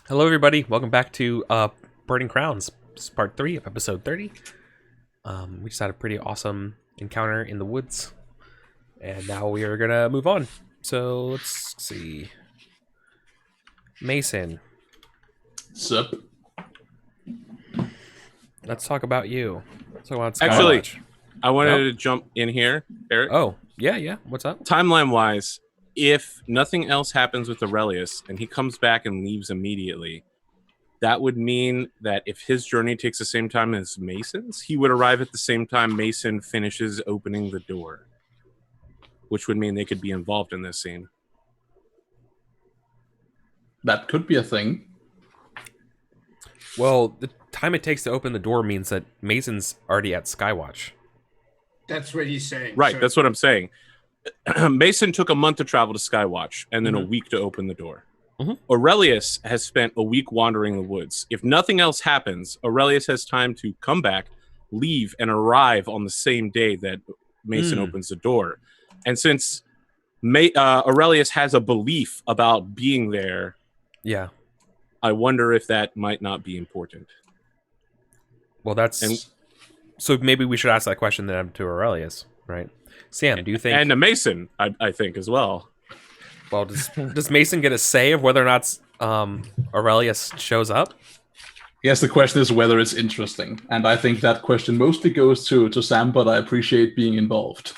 Hello, everybody. Welcome back to Burning Crowns. This is part 3 of episode 30. We just had a pretty awesome encounter in the woods, and now we are gonna move on. So let's see. Mason, Sup? let's talk about you. Let's talk about Actually, Skywatch. I wanted Yep. to jump in here, Eric. Oh, yeah. What's up? Timeline-wise, if nothing else happens with Aurelius and he comes back and leaves immediately, that would mean that if his journey takes the same time as Mason's, he would arrive at the same time Mason finishes opening the door, which would mean they could be involved in this scene. That could be a thing. Well, the time it takes to open the door means that Mason's already at Skywatch. That's what he's saying. Right, So- that's what I'm saying. Mason took a month to travel to Skywatch and then a week to open the door. Aurelius has spent a week wandering the woods. If nothing else happens, Aurelius has time to come back, leave, and arrive on the same day that Mason opens the door. And since Aurelius has a belief about being there, Yeah. I wonder if that might not be important. Well, that's... And- So maybe we should ask that question then to Aurelius, right? Sam, do you think... And to Mason, I think, as well. Well, does Mason get a say of whether or not Aurelius shows up? Yes, the question is whether it's interesting. And I think that question mostly goes to Sam, but I appreciate being involved.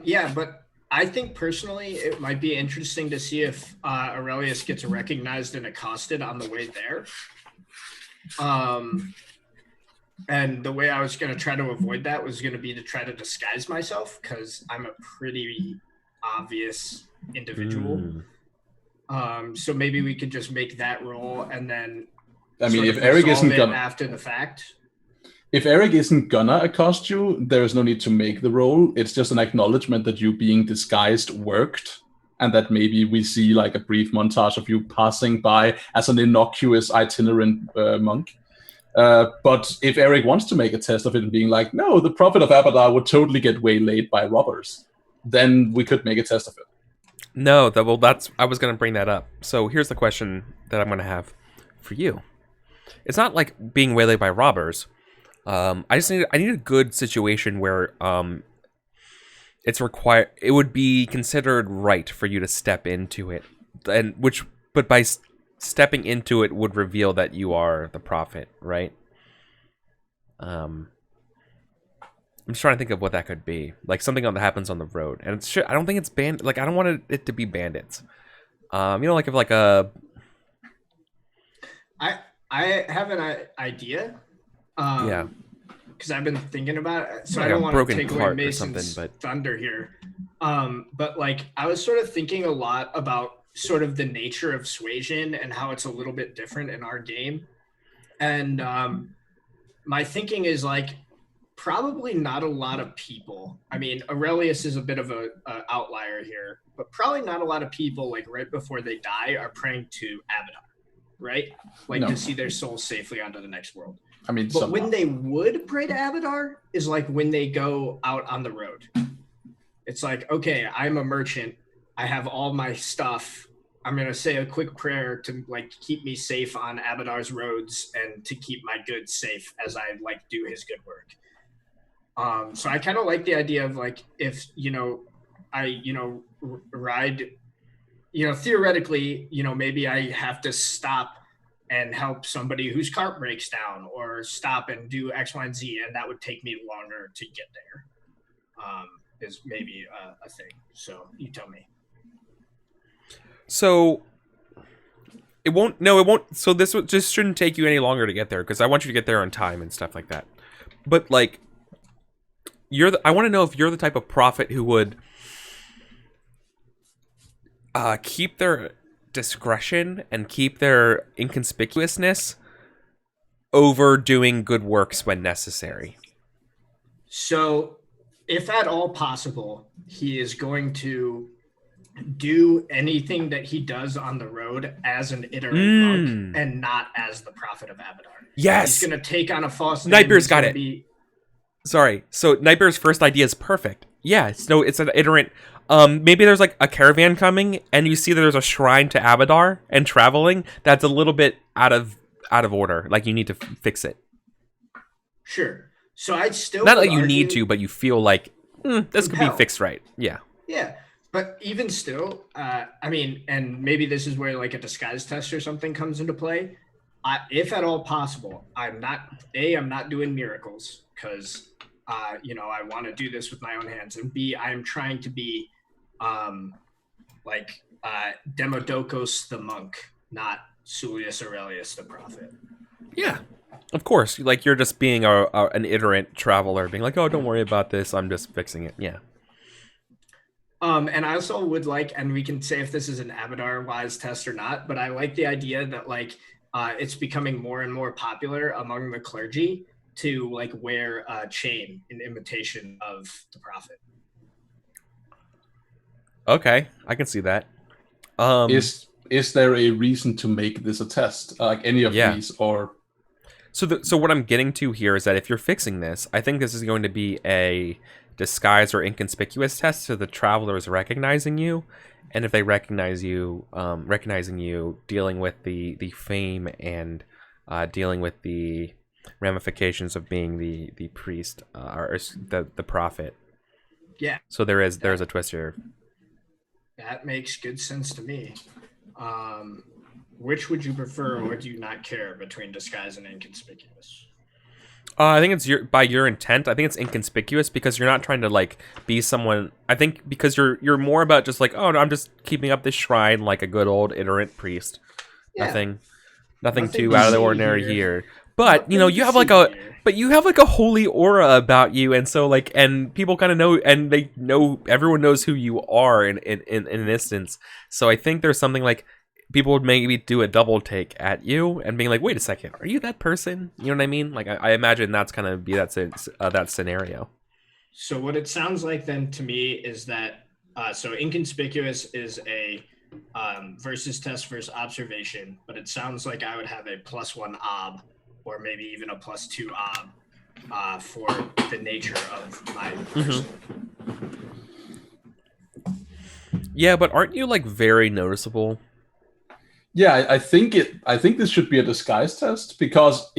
Yeah, but I think personally it might be interesting to see if Aurelius gets recognized and accosted on the way there. And the way I was going to try to avoid that was going to be to try to disguise myself because I'm a pretty obvious individual. So maybe we could just make that roll and then I mean, sort if of Eric resolve isn't it gonna after the fact. if Eric isn't gonna accost you, there's no need to make the roll. It's just an acknowledgement that you being disguised worked, and that maybe we see like a brief montage of you passing by as an innocuous itinerant monk. But if Eric wants to make a test of it and being like, no, the Prophet of Abadar would totally get waylaid by robbers, then we could make a test of it. No, that's I was going to bring that up. So here's the question that I'm going to have for you. It's not like being waylaid by robbers. I need a good situation where it would be considered right for you to step into it, but by stepping into it would reveal that you are the prophet, right? I'm just trying to think of what that could be, like something that happens on the road, and I don't think it's like I don't want it to be bandits. Like if like a. I have an idea. Yeah. Because I've been thinking about it, so Like I don't a want to broken take away cart or Mason's something, but- thunder here. But like I was sort of thinking a lot about sort of the nature of suasion and how it's a little bit different in our game. And my thinking is like probably not a lot of people. I mean, Aurelius is a bit of a outlier here, but probably not a lot of people like right before they die are praying to Abaddon, right? Like No. to see their souls safely onto the next world. I mean, But some when they would pray to Abadar is like when they go out on the road. It's like, okay, I'm a merchant. I have all my stuff. I'm going to say a quick prayer to like keep me safe on Abadar's roads and to keep my goods safe as I like do his good work. So I kind of like the idea of like, if, I, ride, theoretically, maybe I have to stop and help somebody whose cart breaks down or stop and do X, Y, and Z. And that would take me longer to get there, is maybe a thing. So you tell me. So it won't. So this just shouldn't take you any longer to get there because I want you to get there on time and stuff like that. But like, I want to know if you're the type of prophet who would keep their discretion and keep their inconspicuousness over doing good works when necessary. So if at all possible, he is going to do anything that he does on the road as an iterate monk and not as the prophet of Abadar. Yes. He's going to take on a false name. Nightbeard's He's got gonna it. be- Sorry. So Nightbeard's first idea is perfect. Yeah, so it's an iterant. Maybe there's like a caravan coming, and you see that there's a shrine to Abadar and traveling. That's a little bit out of order. Like you need to fix it. Sure. So I'd still Not would like you need argue- to, but you feel like this could be compelled. fixed right. Yeah. Yeah, but even still, I mean, and maybe this is where like a disguise test or something comes into play. If at all possible, I'm not doing miracles because, you know, I want to do this with my own hands, and B, I'm trying to be, like Demodocus the monk, not Sulius Aurelius the prophet. Yeah. Of course, like you're just being an iterant traveler, being like, "Oh, don't worry about this. I'm just fixing it." Yeah. And I also would like, and we can say if this is an Abadar wise test or not, but I like the idea that like it's becoming more and more popular among the clergy to like wear a chain in imitation of the prophet. Okay, I can see that. Is there a reason to make this a test, like any of these, or? So what I'm getting to here is that if you're fixing this, I think this is going to be a disguise or inconspicuous test, so the traveler is recognizing you, and if they recognize you, recognizing you, dealing with the fame and dealing with the ramifications of being the priest or the prophet. Yeah. So there's a twist here. That makes good sense to me. Which would you prefer, or would you not care between disguise and inconspicuous? I think it's by your intent. I think it's inconspicuous because you're not trying to like be someone. I think because you're more about just like, oh, no, I'm just keeping up this shrine like a good old iterant priest. Yeah. Nothing too out of the ordinary here. But you know, you have like a holy aura about you, and so like, and people kind of know, and they know, everyone knows who you are in an instance. So I think there's something like people would maybe do a double take at you and being like, wait a second, are you that person? You know what I mean? Like I imagine that's kind of be that scenario. So what it sounds like then to me is that so inconspicuous is a versus test versus observation, but it sounds like I would have a +1 ob, or maybe even a +2 ob for the nature of my person. Yeah, but aren't you like very noticeable? Yeah, I think this should be a disguise test because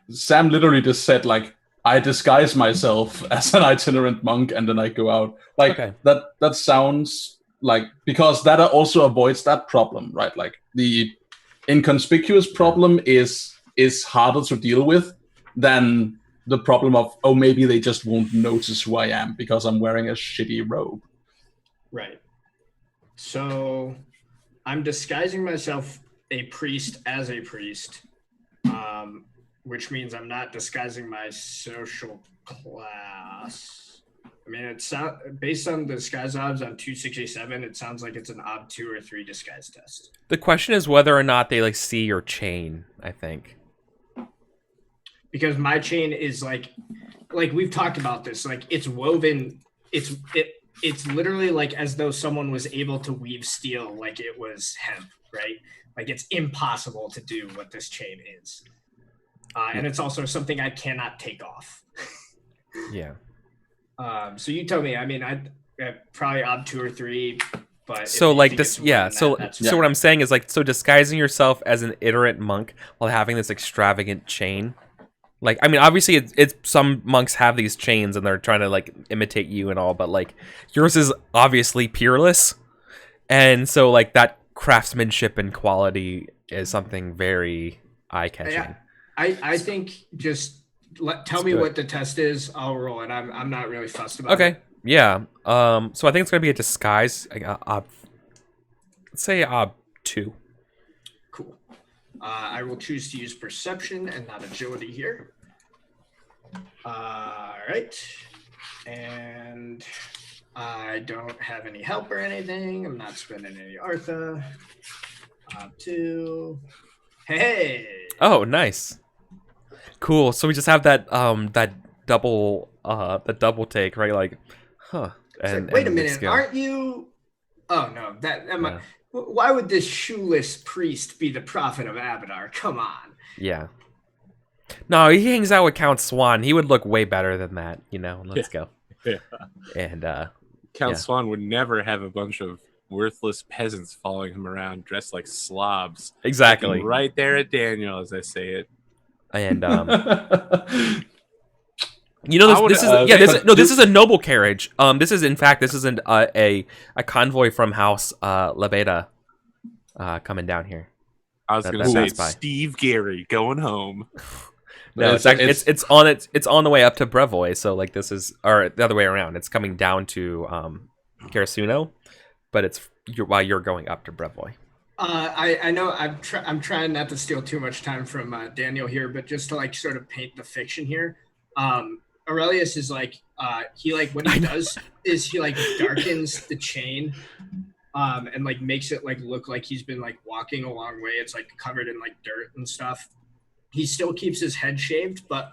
Sam literally just said like, I disguise myself as an itinerant monk and then I go out. Like Okay. that sounds like, because that also avoids that problem, right? Like the inconspicuous problem is harder to deal with than the problem of, oh, maybe they just won't notice who I am because I'm wearing a shitty robe. Right. So I'm disguising myself a priest as a priest, which means I'm not disguising my social class. I mean, it's based on the disguise obs on 267. It sounds like it's an ob 2 or 3 disguise test. The question is whether or not they like see your chain. I think because my chain is like we've talked about this. Like it's woven. It's literally like as though someone was able to weave steel like it was hemp, right? Like it's impossible to do what this chain is. And it's also something I cannot take off. Yeah. So you tell me. I mean, I'd probably ob 2 or 3, but so like this, yeah. So what I'm saying is like, so disguising yourself as an iterant monk while having this extravagant chain. Like, I mean, obviously, it's some monks have these chains and they're trying to like imitate you and all, but like yours is obviously peerless, and so like that craftsmanship and quality is something very eye-catching. Yeah, I think just tell me what the test is. I'll roll it. I'm not really fussed about it. Okay, yeah. So I think it's gonna be a disguise. Let's say 2. Cool. I will choose to use perception and not agility here. All right. And I don't have any help or anything. I'm not spending any Artha. 2. Hey. Oh, nice. Cool. So we just have that double the double take, right? Like, huh. And wait a minute, aren't you? Oh no, yeah. Why would this shoeless priest be the prophet of Abadar? Come on. Yeah. No, he hangs out with Count Swan. He would look way better than that, you know. Let's go. Yeah. And Count Yeah. Swan would never have a bunch of worthless peasants following him around dressed like slobs. exactly. Looking right there at Daniel as I say it. And I would- this is a noble carriage. This is in fact a convoy from House Labeda coming down here. I was That- gonna that say passed it's by. Steve Gary going home. No, it's on the way up to Brevoy. So like this is or the other way around. It's coming down to Karasuno, but it's while you're going up to Brevoy. I know I'm trying not to steal too much time from Daniel here, but just to like sort of paint the fiction here. Aurelius is like he like what he does is he like darkens the chain and like makes it like look like he's been like walking a long way. It's like covered in like dirt and stuff. He still keeps his head shaved, but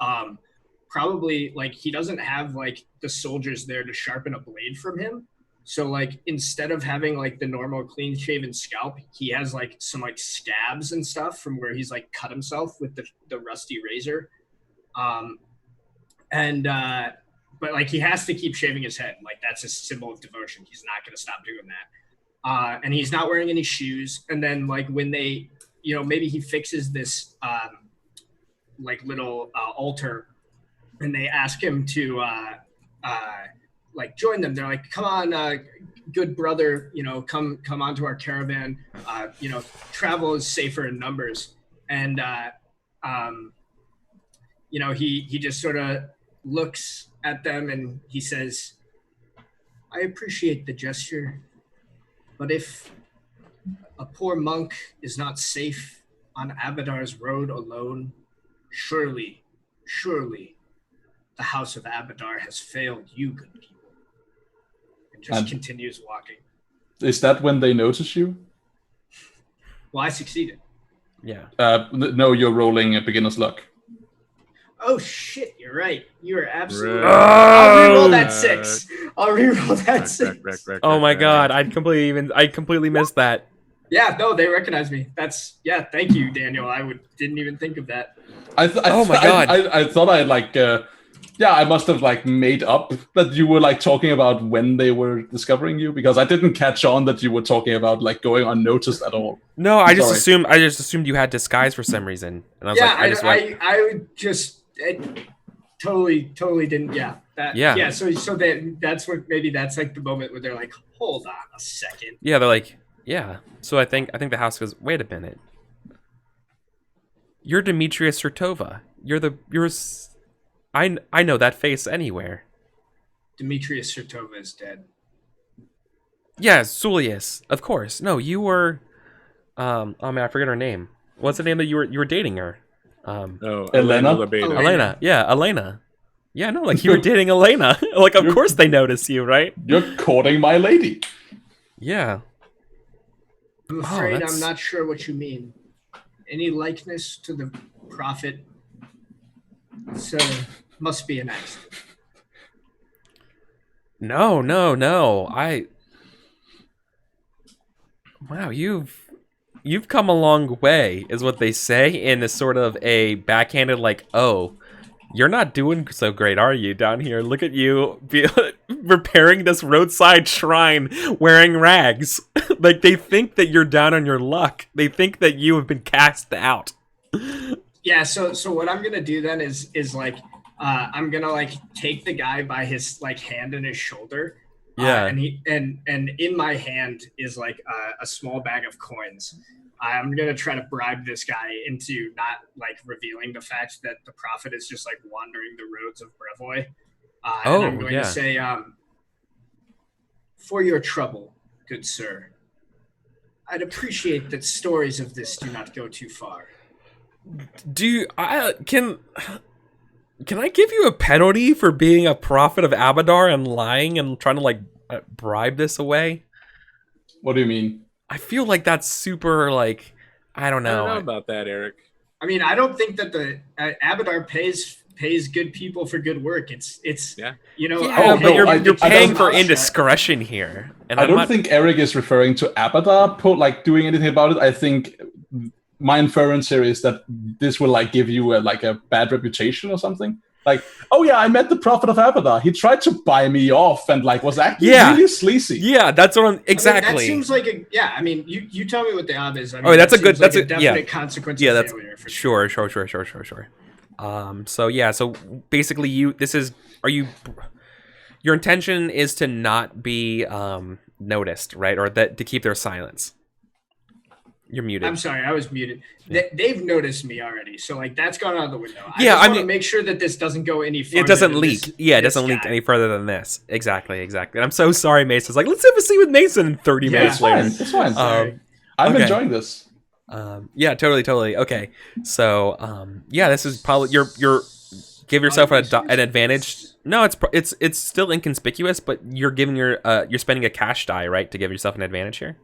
probably like he doesn't have like the soldiers there to sharpen a blade from him. So like instead of having like the normal clean shaven scalp, he has like some like scabs and stuff from where he's like cut himself with the rusty razor. But like he has to keep shaving his head. Like that's a symbol of devotion. He's not going to stop doing that. And he's not wearing any shoes. And then like when they, maybe he fixes this like little altar and they ask him to like join them. They're like, come on, good brother, come onto our caravan. Travel is safer in numbers. And, he just sort of looks at them and he says, I appreciate the gesture, but if a poor monk is not safe on Abadar's road alone, surely the house of Abadar has failed you, good people. And just continues walking. Is that when they notice you? Well, I succeeded. Yeah. No, you're rolling a beginner's luck. Oh shit, you're right. You are absolutely Right. I'll reroll that 6. I'll reroll that 6. Oh my god, I completely missed that. Yeah, no, they recognize me. Thank you, Daniel. Didn't even think of that. Oh my god. I thought I like I must have like made up that you were like talking about when they were discovering you, because I didn't catch on that you were talking about like going unnoticed at all. No, I just assumed you had disguise for some reason. And I was totally didn't. Yeah. So that's what maybe that's like the moment where they're like, hold on a second. Yeah, they're like, yeah. So I think the house goes, wait a minute. You're Demetrius Sertova. I know that face anywhere. Demetrius Sertova is dead. Yeah, Sulius, of course. No, you were. Oh man, I forget her name. What's the name that you were dating her? Elena. Elena. Yeah, Elena. Yeah, no, like you were dating Elena. Like, of course they notice you, right? You're courting my lady. Yeah. I'm afraid I'm not sure what you mean. Any likeness to the prophet? So must be an accident. No. Wow, you've come a long way, is what they say in a sort of a backhanded like, oh, you're not doing so great, are you, down here? Look at you repairing this roadside shrine wearing rags. Like, they think that you're down on your luck. They think that you have been cast out. Yeah, so what I'm gonna do then is like I'm gonna like take the guy by his like hand and his shoulder. Yeah. And in my hand is like a small bag of coins. I'm gonna try to bribe this guy into not like revealing the fact that the prophet is just like wandering the roads of Brevoy. And I'm going to say, for your trouble, good sir, I'd appreciate that stories of this do not go too far. Can I give you a penalty for being a prophet of Abadar and lying and trying to like bribe this away? What do you mean? I feel like that's super like I don't know. I don't know about that, Eric. I mean, I don't think that the Abadar pays good people for good work. It's but you're paying for indiscretion here. And I don't think Eric is referring to Abadar like doing anything about it. I think my inference here is that this will like give you a bad reputation or something. Like, oh yeah, I met the Prophet of Abadar. He tried to buy me off and like was actually Yeah. really sleazy. Yeah, that's what I'm I mean, exactly. that seems like a I mean, you tell me what the ob is. I mean, Oh, that's that a good- seems like that's a- definite yeah. consequence Yeah, of that's failure. For sure. sure. So yeah, so basically your intention is to not be noticed, right? Or that to keep their silence. You're muted. I'm sorry, I was muted. Yeah. They've noticed me already, so like that's gone out the window. Yeah, I I want to mean- make sure that this doesn't go any farther. It doesn't than leak. this- Yeah, it this doesn't leak guy. any further than this. Exactly. And I'm so sorry, Mason's like, let's have a scene with Mason in 30 Yeah, minutes It's fine. later. It's fine. Sorry. I'm okay. enjoying this. Yeah, totally. Okay, so yeah, this is probably you're give yourself an advantage. No, it's still inconspicuous, but you're giving you're spending a cash die, right, to give yourself an advantage here.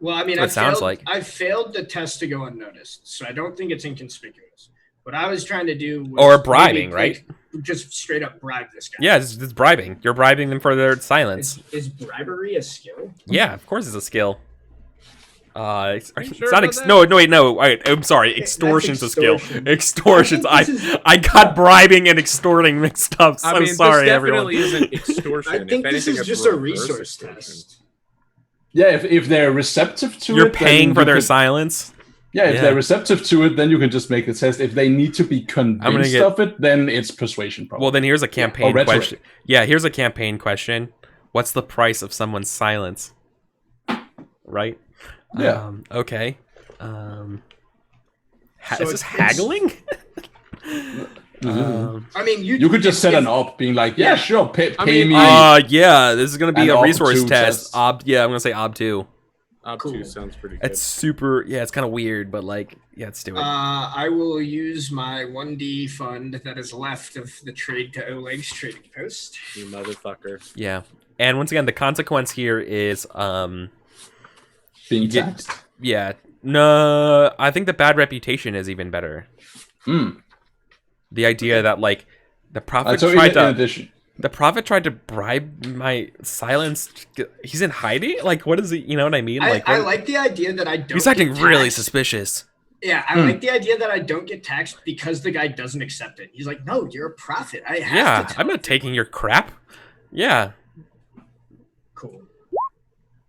Well, I mean, That's what it sounds like. I failed the test to go unnoticed, so I don't think it's inconspicuous. What I was trying to do was Or bribing, maybe, right? like, just straight up bribe this guy. Yeah, it's bribing. You're bribing them for their silence. Is bribery a skill? Yeah, of course it's a skill. It's sure not about that? no, wait, no. I'm sorry. Extortion's a skill. extortion. Extortion's. I think this I got bribing and extorting mixed up. So I I'm mean, sorry, this everyone. definitely isn't extortion. I think If this anything, is it's just a reverse resource extortion. test. Yeah, if they're receptive to You're it, then paying you for their could- silence. Yeah, if Yeah. they're receptive to it, then you can just make the test. If they need to be convinced get- of it, then it's persuasion. Probably. Well, then here's a campaign Or rhetoric. question. Yeah, here's a campaign question. What's the price of someone's silence? Right? Yeah. Okay. So is this it's- haggling? I mean, you could just set if- an op, being like, "Yeah, Yeah. sure, pay I mean, me." Yeah, this is gonna be And a Ob resource 2 test. test. I'm gonna say Ob 2. Up Cool. 2 sounds pretty good. It's super. Yeah, it's kind of weird, but like, yeah, let's do it. I will use my 1D fund that is left of the trade to Oleg's trading post. You motherfucker. Yeah, and once again, the consequence here is being get- taxed. yeah, no, I think the bad reputation is even better. The idea that like the prophet So tried in to addition, the prophet tried to bribe my silence. He's in hiding. Like, what is he? You know what I mean? Like, I what- like the idea that I don't. he's acting get really taxed. suspicious. Yeah, I like the idea that I don't get taxed because the guy doesn't accept it. He's like, "No, you're a prophet. I have Yeah, to." I'm not taking your crap. Yeah. Cool.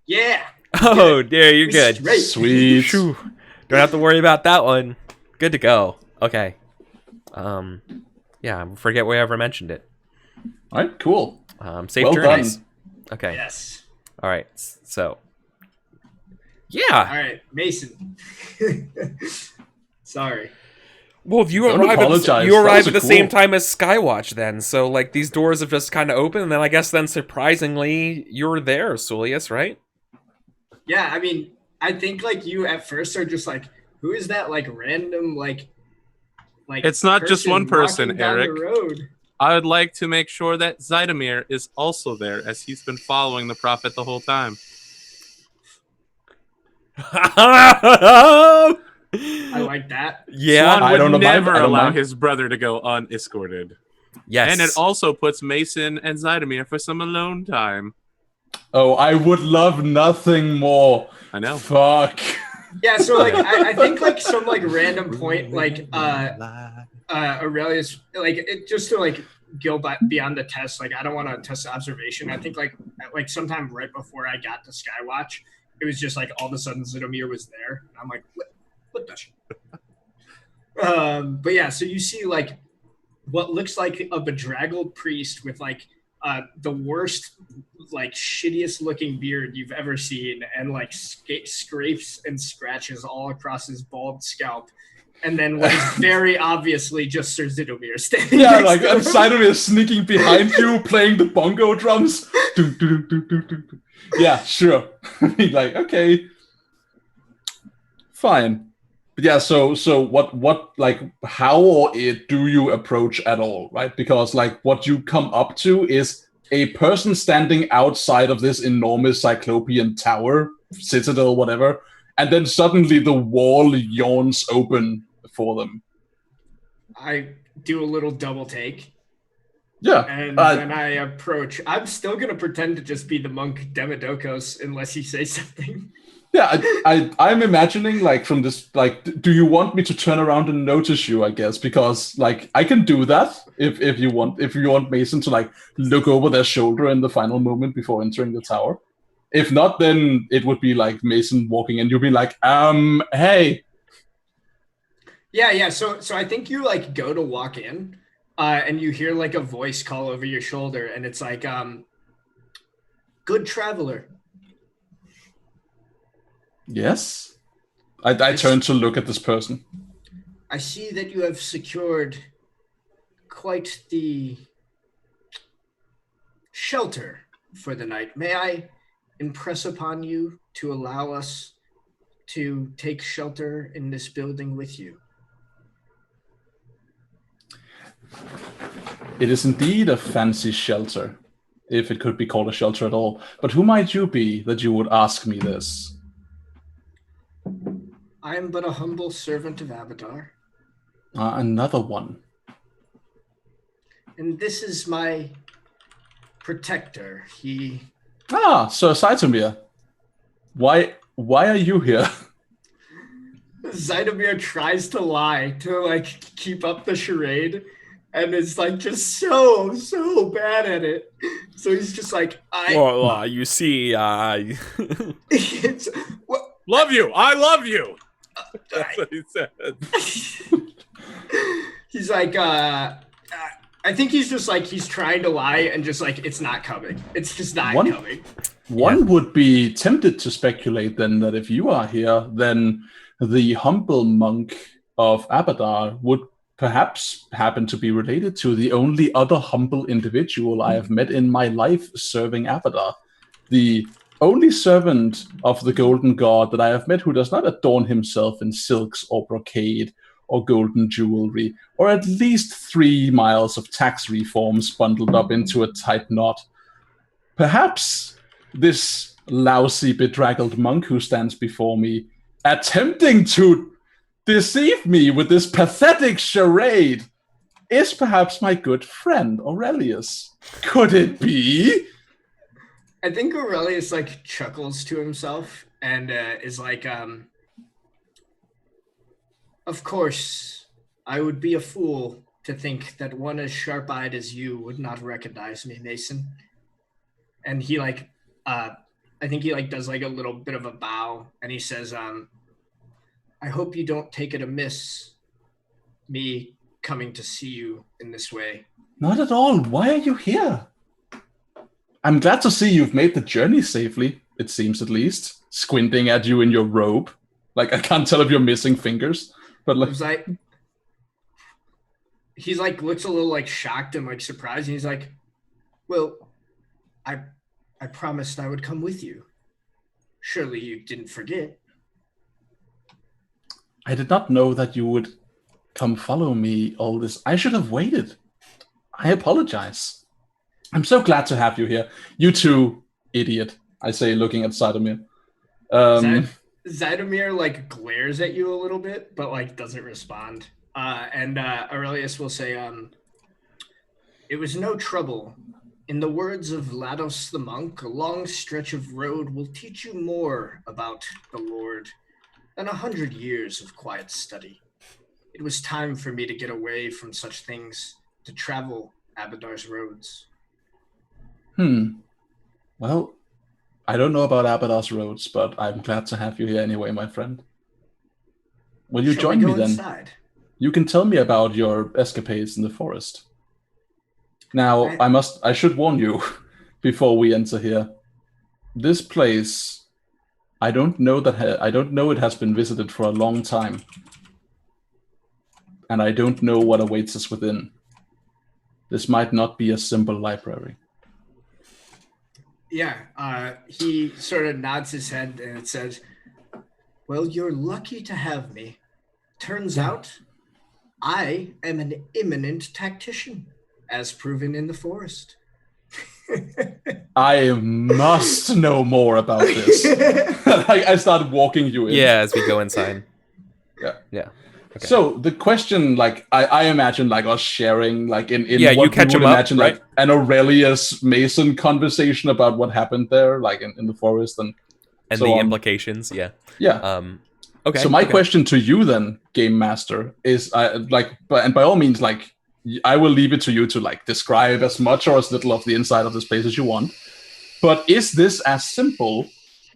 Yeah. Oh, yeah, you're We good. straight. sweet. Phew. Don't have to worry about that one. Good to go. Okay. Yeah, forget we ever mentioned it. All right, cool. Safe Well journeys. done. Okay. Yes. All right. So. All Yeah. right, Mason. Sorry. Well, you Don't arrive apologize. you That arrive was at the cool. same time as Skywatch then. So like these doors have just kind of opened and then I guess then surprisingly you're there, Sulius, right? Yeah, I mean, I think like you at first are just like, who is that like random like It's not just one person, walking down Eric. the road? I would like to make sure that Zydomir is also there, as he's been following the prophet the whole time. I like that. Yeah. Swan I would don't mind- never I don't allow mind. his brother to go unescorted. Yes. And it also puts Mason and Zydomir for some alone time. Oh, I would love nothing more. I know. Fuck. Yeah, so like I think like some like random point like Aurelius like it just to like go beyond the test, like I don't want to test observation. I think like sometime right before I got to Skywatch, it was just like all of a sudden Zidomir was there. And I'm like, what the shit? But yeah, so you see like what looks like a bedraggled priest with like the worst, like shittiest looking beard you've ever seen, and like scrapes and scratches all across his bald scalp. And then what is very obviously just Sir Zidomir standing Yeah, next like to him. Sidon is sneaking behind you, playing the bongo drums. Dun, dun, dun, dun, dun, dun. Yeah, sure. Like, okay, fine. But yeah, so what like how or it do you approach at all, right? Because like what you come up to is a person standing outside of this enormous cyclopean tower, citadel, whatever, and then suddenly the wall yawns open for them. I do a little double take, Yeah. and then I approach. I'm still gonna pretend to just be the monk Demodokos unless you say something. Yeah, I'm imagining like from this, like, do you want me to turn around and notice you? I guess because like I can do that if you want Mason to like look over their shoulder in the final moment before entering the tower. If not, then it would be like Mason walking in. You'll be like, hey. Yeah. So I think you like go to walk in, and you hear like a voice call over your shoulder, and it's like, good traveler. Yes. I turn to look at this person. I see that you have secured quite the shelter for the night. May I impress upon you to allow us to take shelter in this building with you? It is indeed a fancy shelter, if it could be called a shelter at all. But who might you be that you would ask me this? I am but a humble servant of Abadar. Another one. And this is my protector. Sir Saitomir. Why are you here? Zytomir tries to lie to like keep up the charade, and is like just so bad at it. So he's just like, you see, it's, Love you. I love you. That's what he said. He's like, I think he's just like, he's trying to lie and just like, it's not coming. It's just not coming. One would be tempted to speculate then that if you are here, then the humble monk of Abadar would perhaps happen to be related to the only other humble individual I have met in my life serving Abadar. The only servant of the golden god that I have met who does not adorn himself in silks or brocade or golden jewelry, or at least 3 miles of tax reforms bundled up into a tight knot. Perhaps this lousy, bedraggled monk who stands before me, attempting to deceive me with this pathetic charade, is perhaps my good friend Aurelius. Could it be? I think Aurelius like chuckles to himself and is like, of course, I would be a fool to think that one as sharp-eyed as you would not recognize me, Mason. And he like, I think he like does like a little bit of a bow, and he says, I hope you don't take it amiss, me coming to see you in this way. Not at all. Why are you here? I'm glad to see you've made the journey safely, it seems at least. Squinting at you in your robe. Like, I can't tell if you're missing fingers. But like, he's like looks a little like shocked and like surprised, and he's like, well, I promised I would come with you. Surely you didn't forget. I did not know that you would come follow me all this. I should have waited. I apologize. I'm so glad to have you here. You too, idiot, I say, looking at Zytomir. Zytomir like glares at you a little bit, but like doesn't respond. And Aurelius will say, it was no trouble. In the words of Lados the monk, a long stretch of road will teach you more about the Lord than 100 years of quiet study. It was time for me to get away from such things, to travel Abadar's roads. Well, I don't know about Abadar's roads, but I'm glad to have you here anyway, my friend. Will you join me then? Inside? You can tell me about your escapades in the forest. Now, I should warn you before we enter here. This place, I don't know it has been visited for a long time. And I don't know what awaits us within. This might not be a simple library. Yeah, he sort of nods his head and it says, well, you're lucky to have me. Turns out, I am an eminent tactician, as proven in the forest. I must know more about this. I started walking you in. Yeah, as we go inside. Yeah. Okay. So the question, like, I imagine, like, us sharing, like, in yeah, what you catch would him imagine, up, right? like, an Aurelius Mason conversation about what happened there, like, in the forest, and and So, the implications. Yeah. Yeah. Okay. So my okay. question to you then, Game Master, is and by all means, like I will leave it to you to like describe as much or as little of the inside of this place as you want. But is this as simple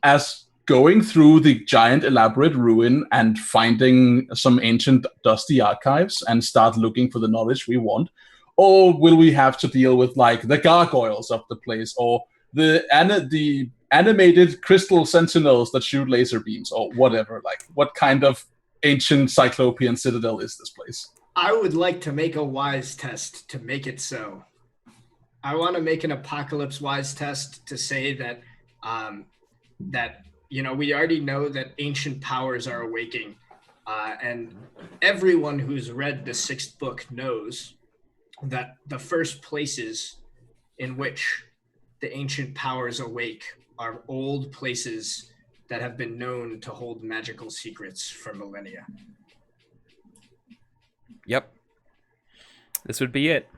as going through the giant elaborate ruin and finding some ancient dusty archives and start looking for the knowledge we want? Or will we have to deal with like the gargoyles of the place or the animated crystal sentinels that shoot laser beams or whatever? Like what kind of ancient cyclopean citadel is this place? I would like to make a wise test to make it so. I want to make an apocalypse wise test to say that that we already know that ancient powers are awaking, and everyone who's read the 6th book knows that the first places in which the ancient powers awake are old places that have been known to hold magical secrets for millennia. Yep. This would be it.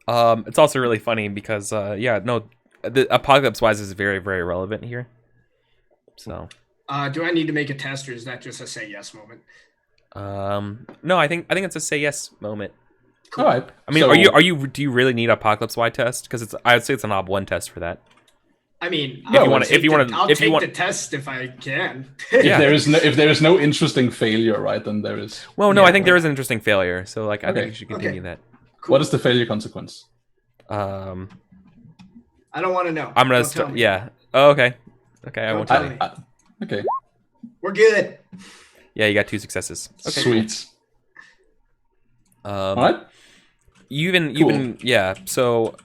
It's also really funny because, the Apocalypse Wise is very, very relevant here. So. Do I need to make a test, or is that just a say yes moment? No, I think it's a say yes moment. Cool. All right. I mean, So- do you really need Apocalypse Wide test? Because I would say it's an ob 1 test for that. I mean, If you wanna- I'll if you take want- the test if I can. Yeah. if there is no interesting failure, right? Then there is. Well, no, Yeah, I think there is an interesting failure. So, like, I Okay, think you should continue okay. that. Cool. What is the failure consequence? I don't want to know. I'm gonna Don't tell me. yeah. Oh, okay. Okay, I Don't won't tell tell me. you. Okay. We're good. Yeah, you got 2 successes. Okay. Sweet. All right. You even Cool. yeah. So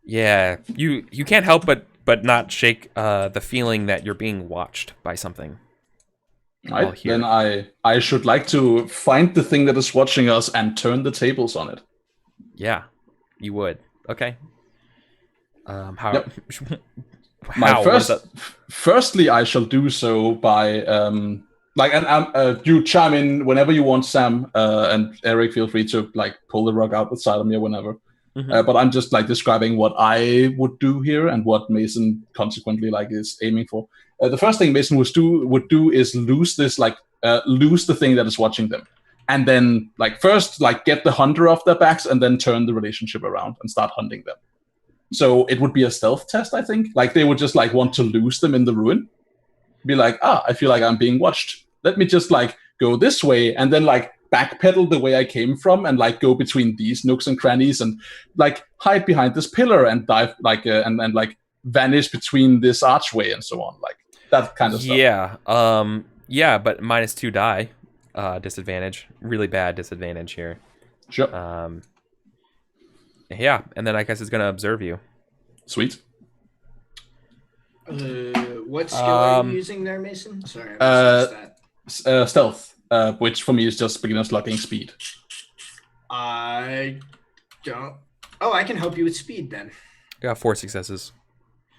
yeah, you can't help but not shake the feeling that you're being watched by something. Right. All here. Then I should like to find the thing that is watching us and turn the tables on it. Yeah, you would. Okay. How? Yep. How? What is that? Firstly, I shall do so by you chime in whenever you want, Sam, and Eric. Feel free to like pull the rug out beside of me or whenever. Mhm. But I'm just like describing what I would do here and what Mason consequently like is aiming for. The first thing Mason would do is lose the thing that is watching them, and then like first like get the hunter off their backs and then turn the relationship around and start hunting them. So it would be a stealth test, I think. Like they would just like want to lose them in the ruin. Be like, I feel like I'm being watched. Let me just like go this way and then like backpedal the way I came from and like go between these nooks and crannies and like hide behind this pillar and dive like and like vanish between this archway and so on. Like that kind of stuff. Yeah. Yeah, but -2 die disadvantage. Really bad disadvantage here. Sure. Yeah, and then I guess it's gonna observe you. Sweet. What skill are you using there, Mason? Sorry, I missed that. Stealth, which for me is just beginner's lugging speed. I don't. Oh, I can help you with speed then. I got 4 successes.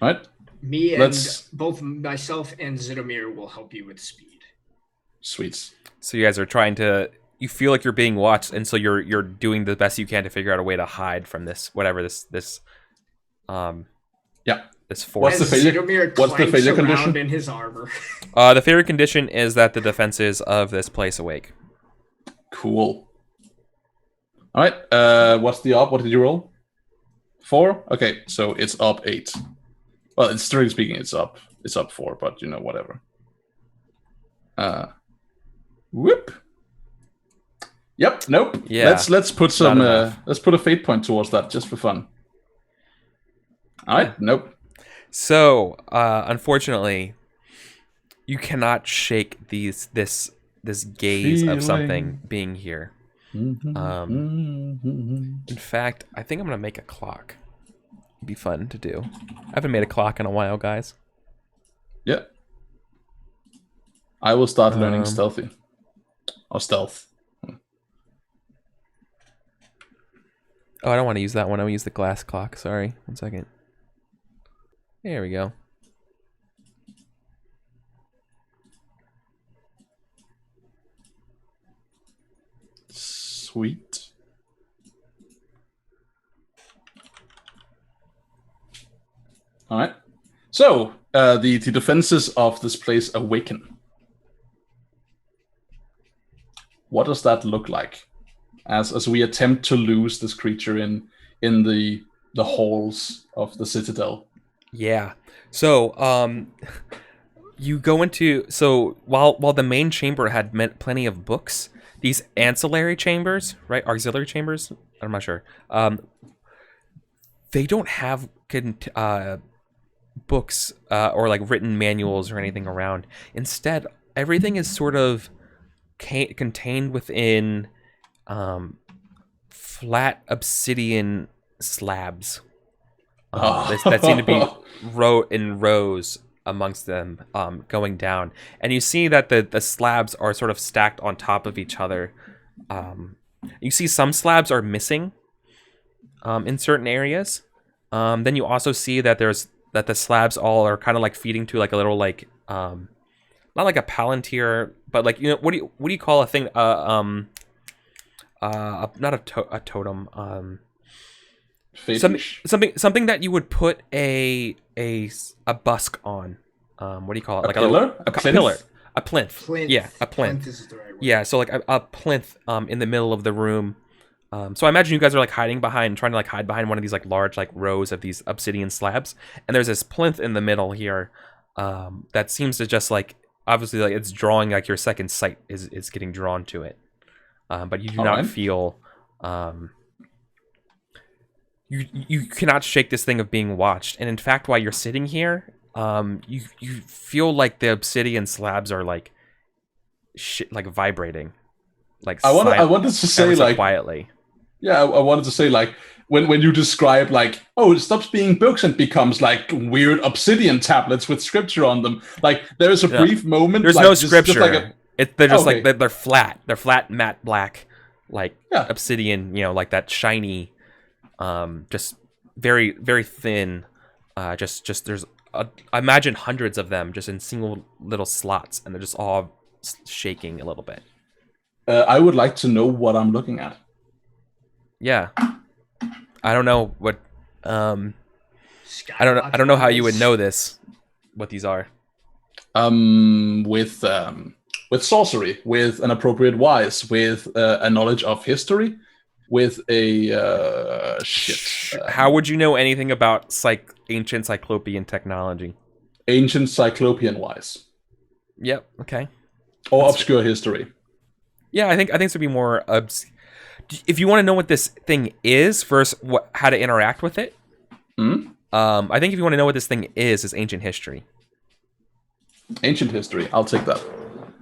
Right. Me and Let's- both myself and Zidomir will help you with speed. Sweet. So you guys are trying to. You feel like you're being watched, and so you're doing the best you can to figure out a way to hide from this whatever this Yeah. this force. What's the failure- Zidomir what's the clanks failure around condition? in his armor. The favorite condition is that the defenses of this place awake. Cool. All right. What's the up? What did you roll? 4. Okay, so it's up 8. Well, it's strictly speaking, it's up 4, but you know, whatever. Whoop. Yep. Nope. Yeah, Let's put some. not enough. Let's put a fate point towards that just for fun. All right. Nope. So, unfortunately, you cannot shake this gaze of something Feeling. being here. Mm-hmm. In fact, I think I'm gonna make a clock. It'd be fun to do. I haven't made a clock in a while, guys. Yeah. I will start learning Um, stealthy. Or stealth. Oh, I don't want to use that one. I want to use the glass clock. Sorry. 1 second. There we go. Sweet. All right. So The defenses of this place awaken. What does that look like as we attempt to lose this creature in the halls of the citadel? Yeah. So, you go into while the main chamber had plenty of books, these ancillary chambers, right? Auxiliary chambers. I'm not sure. They don't have books or like written manuals or anything around. Instead, everything is sort of contained within flat obsidian slabs that seem to be in rows amongst them, going down, and you see that the slabs are sort of stacked on top of each other. You see some slabs are missing in certain areas. Then you also see that the slabs all are kind of like feeding to like a little like not like a palantir, but like, you know, what do you call a thing? Not a totem. Something that you would put a busk on. What do you call it? A like pillar? a pillar. A plinth. Plinth. Yeah, a plinth. Plinth is the right word. Yeah, so like a plinth in the middle of the room. So I imagine you guys are like trying to hide behind one of these like large like rows of these obsidian slabs, and there's this plinth in the middle here that seems to just like, obviously like it's drawing, like your second sight is getting drawn to it, but you do not feel you cannot shake this thing of being watched. And in fact, while you're sitting here, you feel like the obsidian slabs are like like vibrating, like I wanted to say like quietly. Yeah, I wanted to say like when you describe like, oh, it stops being books and becomes like weird obsidian tablets with scripture on them. Like there is a brief moment. There's like, no just scripture. Like they're just like they're flat. They're flat, matte black, like obsidian. You know, like that shiny, just very very thin. Just there's I imagine hundreds of them just in single little slots, and they're just all shaking a little bit. I would like to know what I'm looking at. Yeah, I don't know what. I don't know how you would know this. What these are. With sorcery, with an appropriate wise, with a knowledge of history, with a how would you know anything about ancient Cyclopean technology? Ancient Cyclopean wise. Yep. Okay. Or that's obscure history. Yeah, I think this would be more. If you want to know what this thing is, first, how to interact with it. I think if you want to know what this thing is ancient history. Ancient history. I'll take that.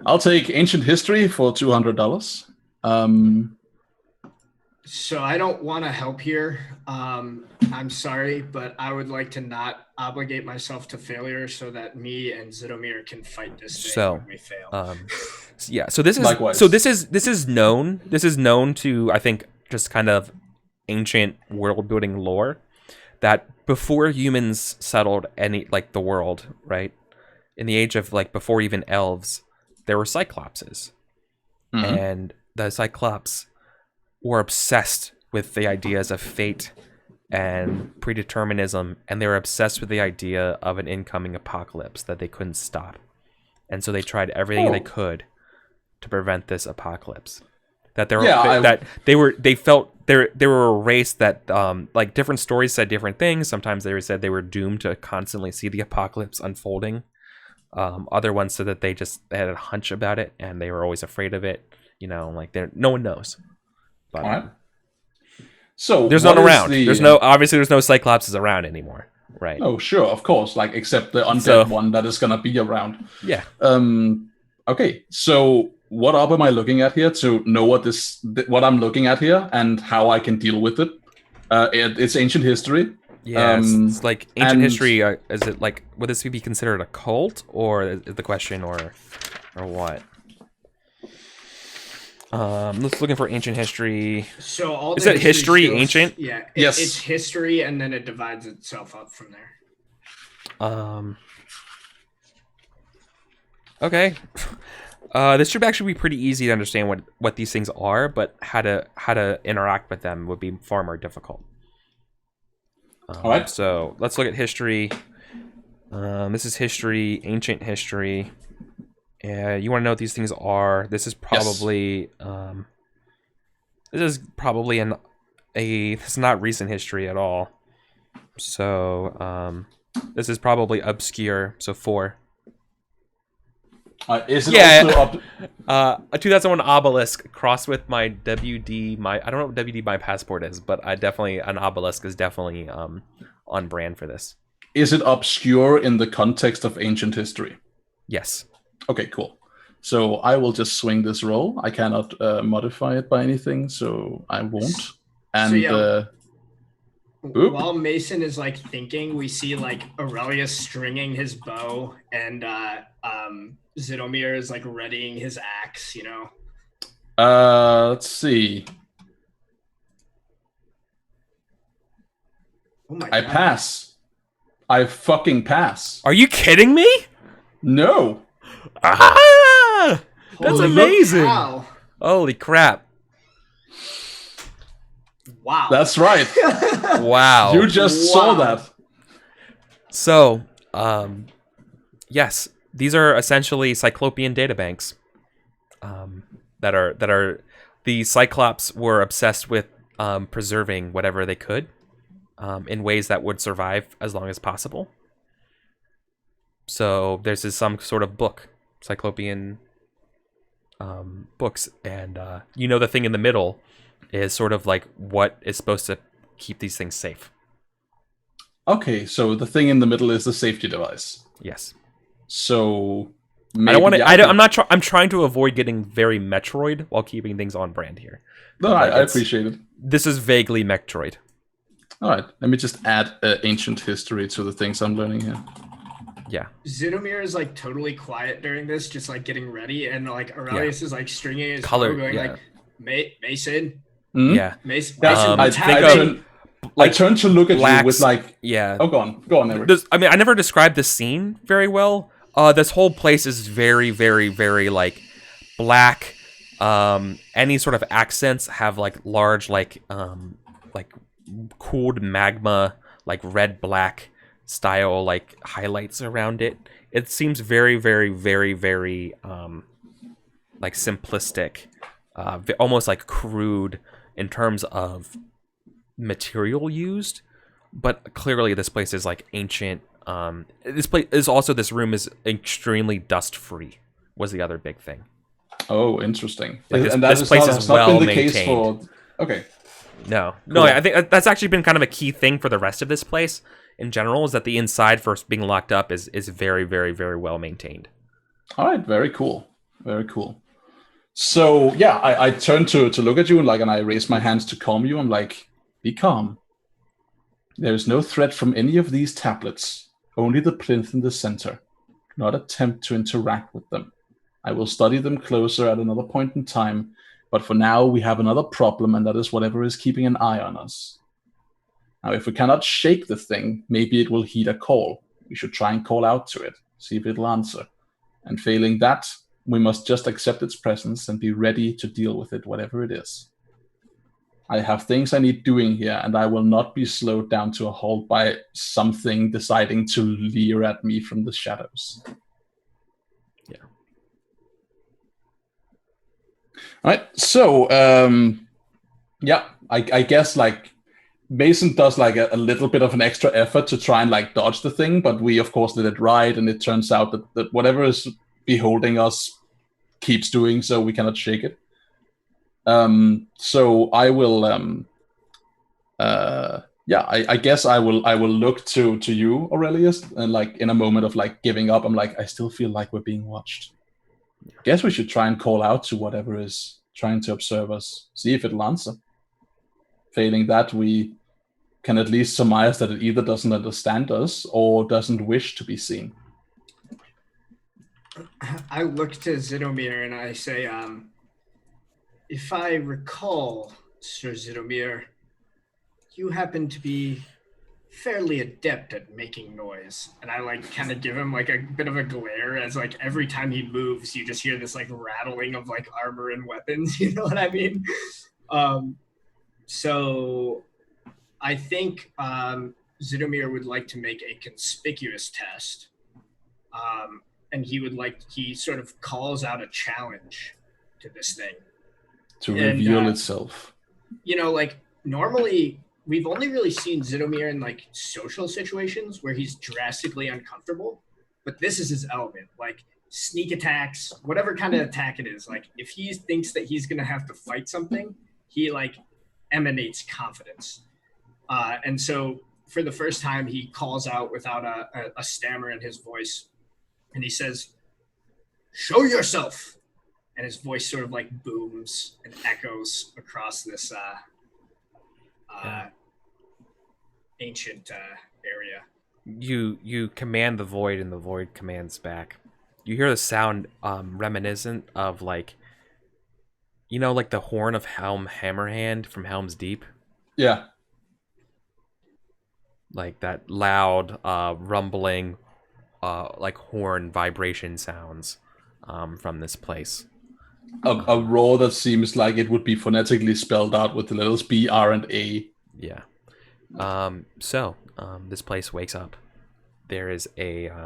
I'll take ancient history for $200. So I don't want to help here. I'm sorry, but I would like to not obligate myself to failure so that me and Zidomir can fight this thing when we fail. Yeah. So this is likewise. So this is known. This is known to, I think, just kind of ancient world building lore, that before humans settled the world, right? In the age of before even elves, there were cyclopses, and the cyclops were obsessed with the ideas of fate and predeterminism, and they were obsessed with the idea of an incoming apocalypse that they couldn't stop, and so they tried everything they could to prevent this apocalypse. That they were a race that different stories said different things. Sometimes they said they were doomed to constantly see the apocalypse unfolding. Other ones said that they had a hunch about it and they were always afraid of it. You know, no one knows. But all right. So there's none around. There's no cyclopses around anymore, right? Oh, sure, of course. Except the undead one that is gonna be around. Yeah. Okay. So what am I looking at here to know what I'm looking at here and how I can deal with it? It's ancient history. Yeah, it's like ancient history. Is it would this be considered a cult, or is the question, or what? Let's looking for ancient history. So all is that history ancient? Yeah. Yes. It's history, and then it divides itself up from there. Okay. This should actually be pretty easy to understand what these things are, but how to interact with them would be far more difficult. All right. So let's look at history. This is history, ancient history. You want to know what these things are? This is probably this is not recent history at all. So this is probably obscure. So 4. Is it also a 2001 obelisk crossed with my WD. I don't know what WD my passport is, but an obelisk is definitely on brand for this. Is it obscure in the context of ancient history? Yes. Okay, cool. So I will just swing this roll. I cannot modify it by anything, so I won't. And while Mason is like thinking, we see like Aurelius stringing his bow, and Zidomir is like readying his axe. Let's see. Oh my I God. pass. I fucking pass. Are you kidding me? No. Ah! That's Holy amazing. cow. Holy crap. Wow. That's right. Wow. You just saw that. So, yes, these are essentially Cyclopean databanks. That are the Cyclops were obsessed with preserving whatever they could in ways that would survive as long as possible. So there's some sort of book, Cyclopean books, and the thing in the middle is sort of like what is supposed to keep these things safe. Okay, so the thing in the middle is the safety device. Yes. So I don't want to. I'm not. I'm trying to avoid getting very Metroid while keeping things on brand here. No, I appreciate it. This is vaguely Metroid. All right, let me just add ancient history to the things I'm learning here. Yeah. Zidomir is like totally quiet during this, just like getting ready, and like Aurelius is like stringing his Color, bow, going like, Mason. Mm-hmm. Yeah. Mason. I turn to look at you with like, yeah. Oh, go on, Eric. I never described this scene very well. This whole place is very, very, very like black. Any sort of accents have like large, like cooled magma, like red black style, like highlights around it. It seems very, very, very, very like simplistic, almost like crude in terms of material used, but clearly this place is like ancient. This room is extremely dust free was the other big thing. Oh, interesting. Like this place is well maintained. Okay. No, I think that's actually been kind of a key thing for the rest of this place in general, is that the inside first being locked up is very, very, very well maintained. All right, very cool. Very cool. So yeah, I turn to look at you and I raise my hands to calm you. I'm like, be calm. There is no threat from any of these tablets, only the plinth in the center. Do not attempt to interact with them. I will study them closer at another point in time, but for now we have another problem, and that is whatever is keeping an eye on us. Now, if we cannot shake the thing, maybe it will heed a call. We should try and call out to it, see if it'll answer. And failing that, we must just accept its presence and be ready to deal with it, whatever it is. I have things I need doing here, and I will not be slowed down to a halt by something deciding to leer at me from the shadows. Yeah. All right. So, I guess Mason does a little bit of an extra effort to try and dodge the thing, but we of course did it right, and it turns out that whatever is beholding us keeps doing so. We cannot shake it. So I will I guess I will look to you, Aurelius, and in a moment of giving up, I'm I still feel like we're being watched. Guess we should try and call out to whatever is trying to observe us, see if it'll answer. Failing that, we can at least surmise that it either doesn't understand us or doesn't wish to be seen. I look to Zidomir and I say, if I recall, Sir Zidomir, you happen to be fairly adept at making noise. And I kind of give him a bit of a glare as every time he moves, you just hear this rattling of armor and weapons. You know what I mean? So I think Zidomir would like to make a conspicuous test. And he sort of calls out a challenge to this thing. To reveal itself. Like normally we've only really seen Zidomir in like social situations where he's drastically uncomfortable, but this is his element. Like sneak attacks, whatever kind of attack it is. Like if he thinks that he's gonna have to fight something, he like emanates confidence. And so for the first time, he calls out without a stammer in his voice, and he says, "Show yourself!" And his voice sort of like booms and echoes across this ancient area. You command the void, and the void commands back. You hear the sound reminiscent of like, like the horn of Helm Hammerhand from Helm's Deep. Yeah. Like that loud rumbling, like horn vibration sounds from this place. A roar that seems like it would be phonetically spelled out with the letters B, R, and A. Yeah. So this place wakes up. There is there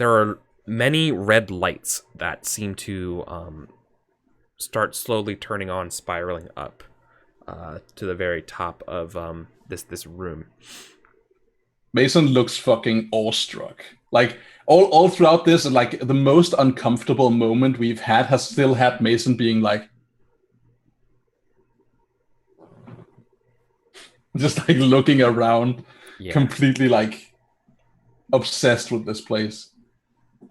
are many red lights that seem to start slowly turning on, spiraling up to the very top of this room. Mason looks fucking awestruck. Like all throughout this, like the most uncomfortable moment we've had has still had Mason being like, just like looking around, completely like obsessed with this place.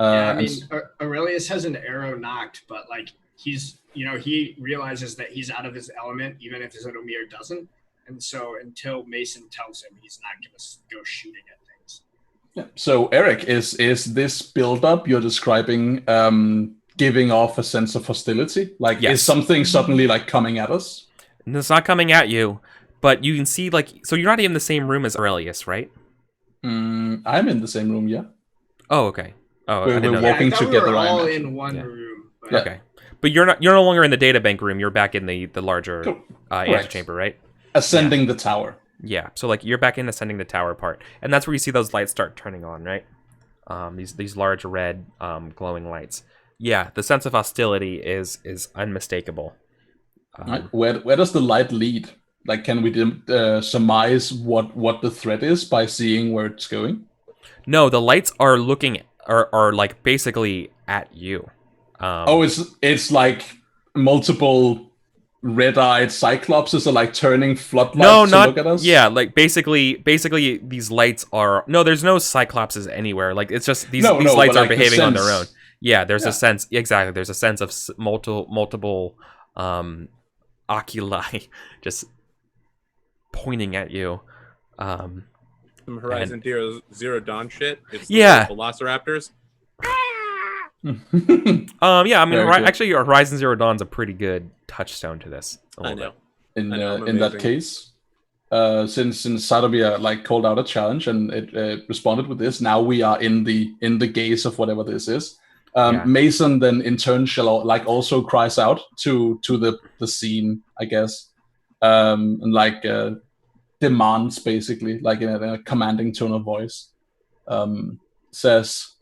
Aurelius has an arrow knocked, but like he's, he realizes that he's out of his element, even if Zidomir doesn't. And so until Mason tells him, he's not going to go shooting at things. Yeah. So Eric, is this build-up you're describing giving off a sense of hostility? Like, is something suddenly like coming at us? It's not coming at you, but you can see so you're not in the same room as Aurelius, right? I'm in the same room, yeah. Oh, okay. Oh, we're walking together. We were all in one room. But... Yeah. Okay, but you're no longer in the databank room. You're back in the larger antechamber, right? Ascending the tower. Yeah, so like you're back in ascending the tower part, and that's where you see those lights start turning on, right? These large red glowing lights. Yeah, the sense of hostility is unmistakable. Right. Where does the light lead? Like, can we surmise what the threat is by seeing where it's going? No, the lights are looking are like basically at you. It's like multiple red-eyed cyclopses are like turning floodlights to look at us? Yeah, like basically these lights are... No, there's no cyclopses anywhere. Like, it's just these lights are behaving on their own. Yeah, there's a sense... Exactly, there's a sense of multiple oculi just pointing at you. Some Horizon Zero Dawn shit. It's the Velociraptors. Actually, Horizon Zero Dawn's a pretty good touchstone to this. I know. In that case, since Zidomir like called out a challenge and it responded with this, now we are in the gaze of whatever this is. Mason then in turn shall like also cries out to the scene, I guess, and like demands basically, like in a commanding tone of voice, says,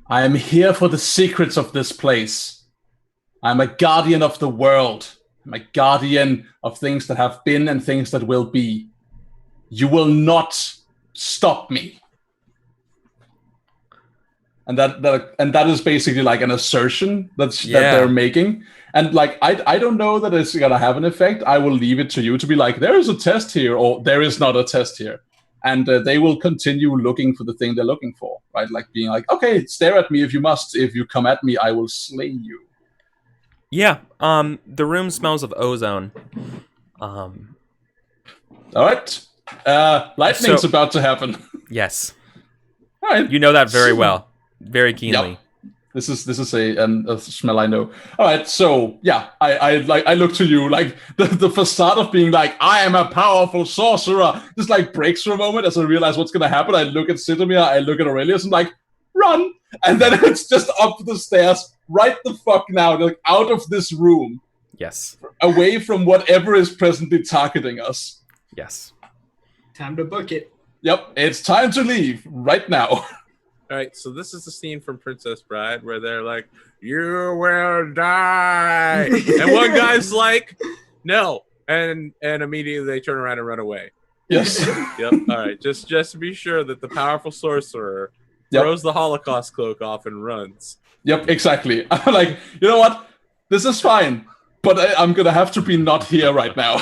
"I am here for the secrets of this place. I'm a guardian of the world. I'm a guardian of things that have been and things that will be. You will not stop me." And that is basically like an assertion that they're making. And like I don't know that it's gonna have an effect. I will leave it to you to be like, there is a test here, or there is not a test here. And they will continue looking for the thing they're looking for, right? Like being like, okay, stare at me if you must. If you come at me, I will slay you. Yeah. The room smells of ozone. All right. Lightning's about to happen. Yes. All right. You know that very well, very keenly. Yep. This is a smell I know. All right, so yeah, I look to you, like the facade of being like, I am a powerful sorcerer, just like breaks for a moment as I realize what's gonna happen. I look at Zidomir, I look at Aurelius, and like, run! And then it's just up the stairs, right the fuck now, like out of this room. Yes. Away from whatever is presently targeting us. Yes. Time to book it. Yep, it's time to leave right now. All right, so this is the scene from Princess Bride where they're like, "You will die," and one guy's like, "No," and immediately they turn around and run away. Yes. Yep. All right, just to be sure that the powerful sorcerer throws the Holocaust cloak off and runs. Yep, exactly. I'm like, you know what? This is fine, but I'm gonna have to be not here right now.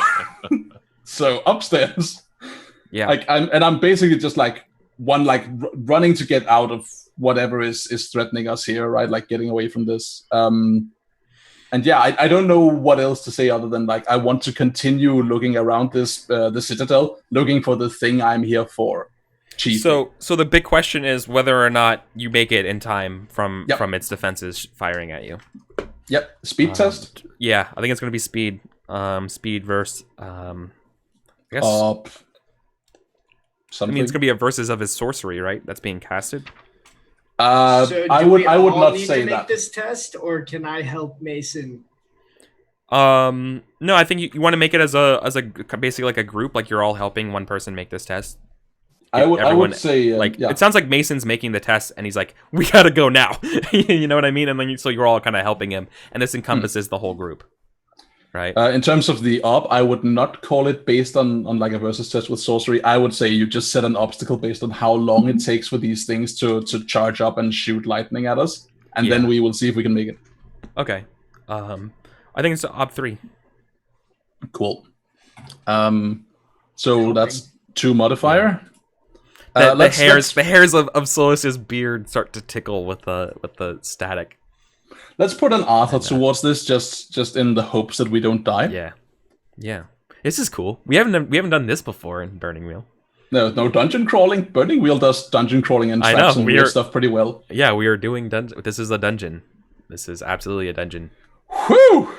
So upstairs. Yeah. Like I'm basically just like running to get out of whatever is threatening us here, right? Like getting away from this. And yeah, I don't know what else to say other than like I want to continue looking around this the citadel, looking for the thing I'm here for. Chiefly. So the big question is whether or not you make it in time from its defenses firing at you. Yep. Speed test? Yeah, I think it's gonna be speed. Speed versus I guess something. I mean it's gonna be a versus of his sorcery, right? That's being casted. So I would not say to that. make this test, or can I help Mason? No, I think you want to make it as a basically like a group, like you're all helping one person make this test. I would say it sounds like Mason's making the test and he's like, we gotta go now. You know what I mean? And then so you're all kind of helping him, and this encompasses the whole group, right? In terms of the op, I would not call it based on like a versus test with sorcery. I would say you just set an obstacle based on how long it takes for these things to charge up and shoot lightning at us, and then we will see if we can make it. Okay. I think it's op 3. Cool. So that's 2 modifier. The hairs of Solus's beard start to tickle with the static. Let's put an Arthur towards this, just in the hopes that we don't die. Yeah. This is cool. We haven't done this before in Burning Wheel. No dungeon crawling. Burning Wheel does dungeon crawling and traps and weird stuff pretty well. Yeah, we are doing dungeon. This is a dungeon. This is absolutely a dungeon. Whew!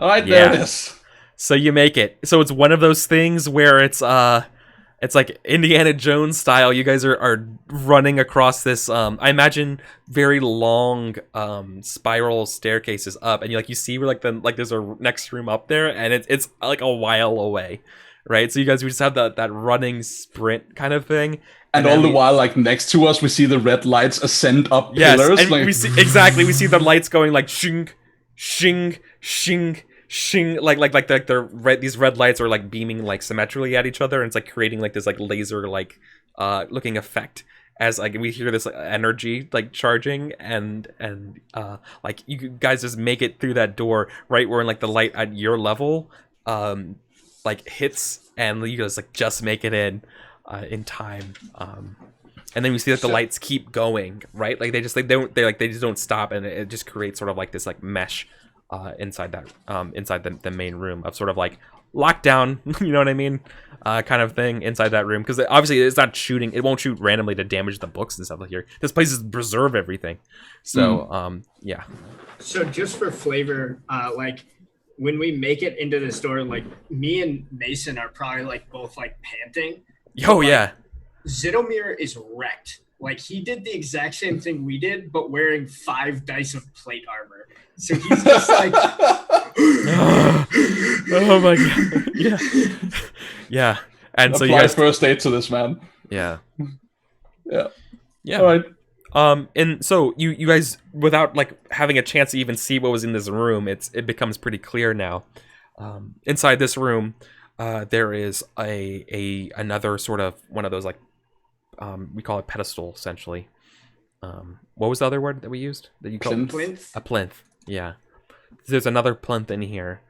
All right, there it is. So you make it. So it's one of those things where it's like Indiana Jones style. You guys are running across this. I imagine very long spiral staircases up, and you see where there's a next room up there, and it's like a while away, right? So you guys just have that running sprint kind of thing. And all the while, like next to us, we see the red lights ascend up pillars. And we see the lights going like shing, shing, shing, shing, like these red lights are like beaming like symmetrically at each other, and it's like creating like this like laser like looking effect as like we hear this energy like charging, and like you guys just make it through that door right where like the light at your level like hits, and you guys like just make it in time, and then we see that the lights keep going, right? Like they just don't stop, and it just creates sort of like this like mesh inside the main room of sort of like lockdown, you know what I mean, kind of thing inside that room, because obviously it's not shooting, it won't shoot randomly to damage the books and stuff like here. This place is preserve everything, so yeah. So just for flavor, like when we make it into this door, like me and Mason are probably like both like panting. Yeah. Zitomir is wrecked. Like he did the exact same thing we did, but wearing 5 dice of plate armor. So he's just like, oh my god, yeah. And so you guys first aid to this man. Yeah. All right. And so you guys, without like having a chance to even see what was in this room, it becomes pretty clear now. Inside this room, there is another sort of one of those like we call it pedestal essentially. What was the other word that we used that you called plinth? A plinth. Yeah. There's another plinth in here.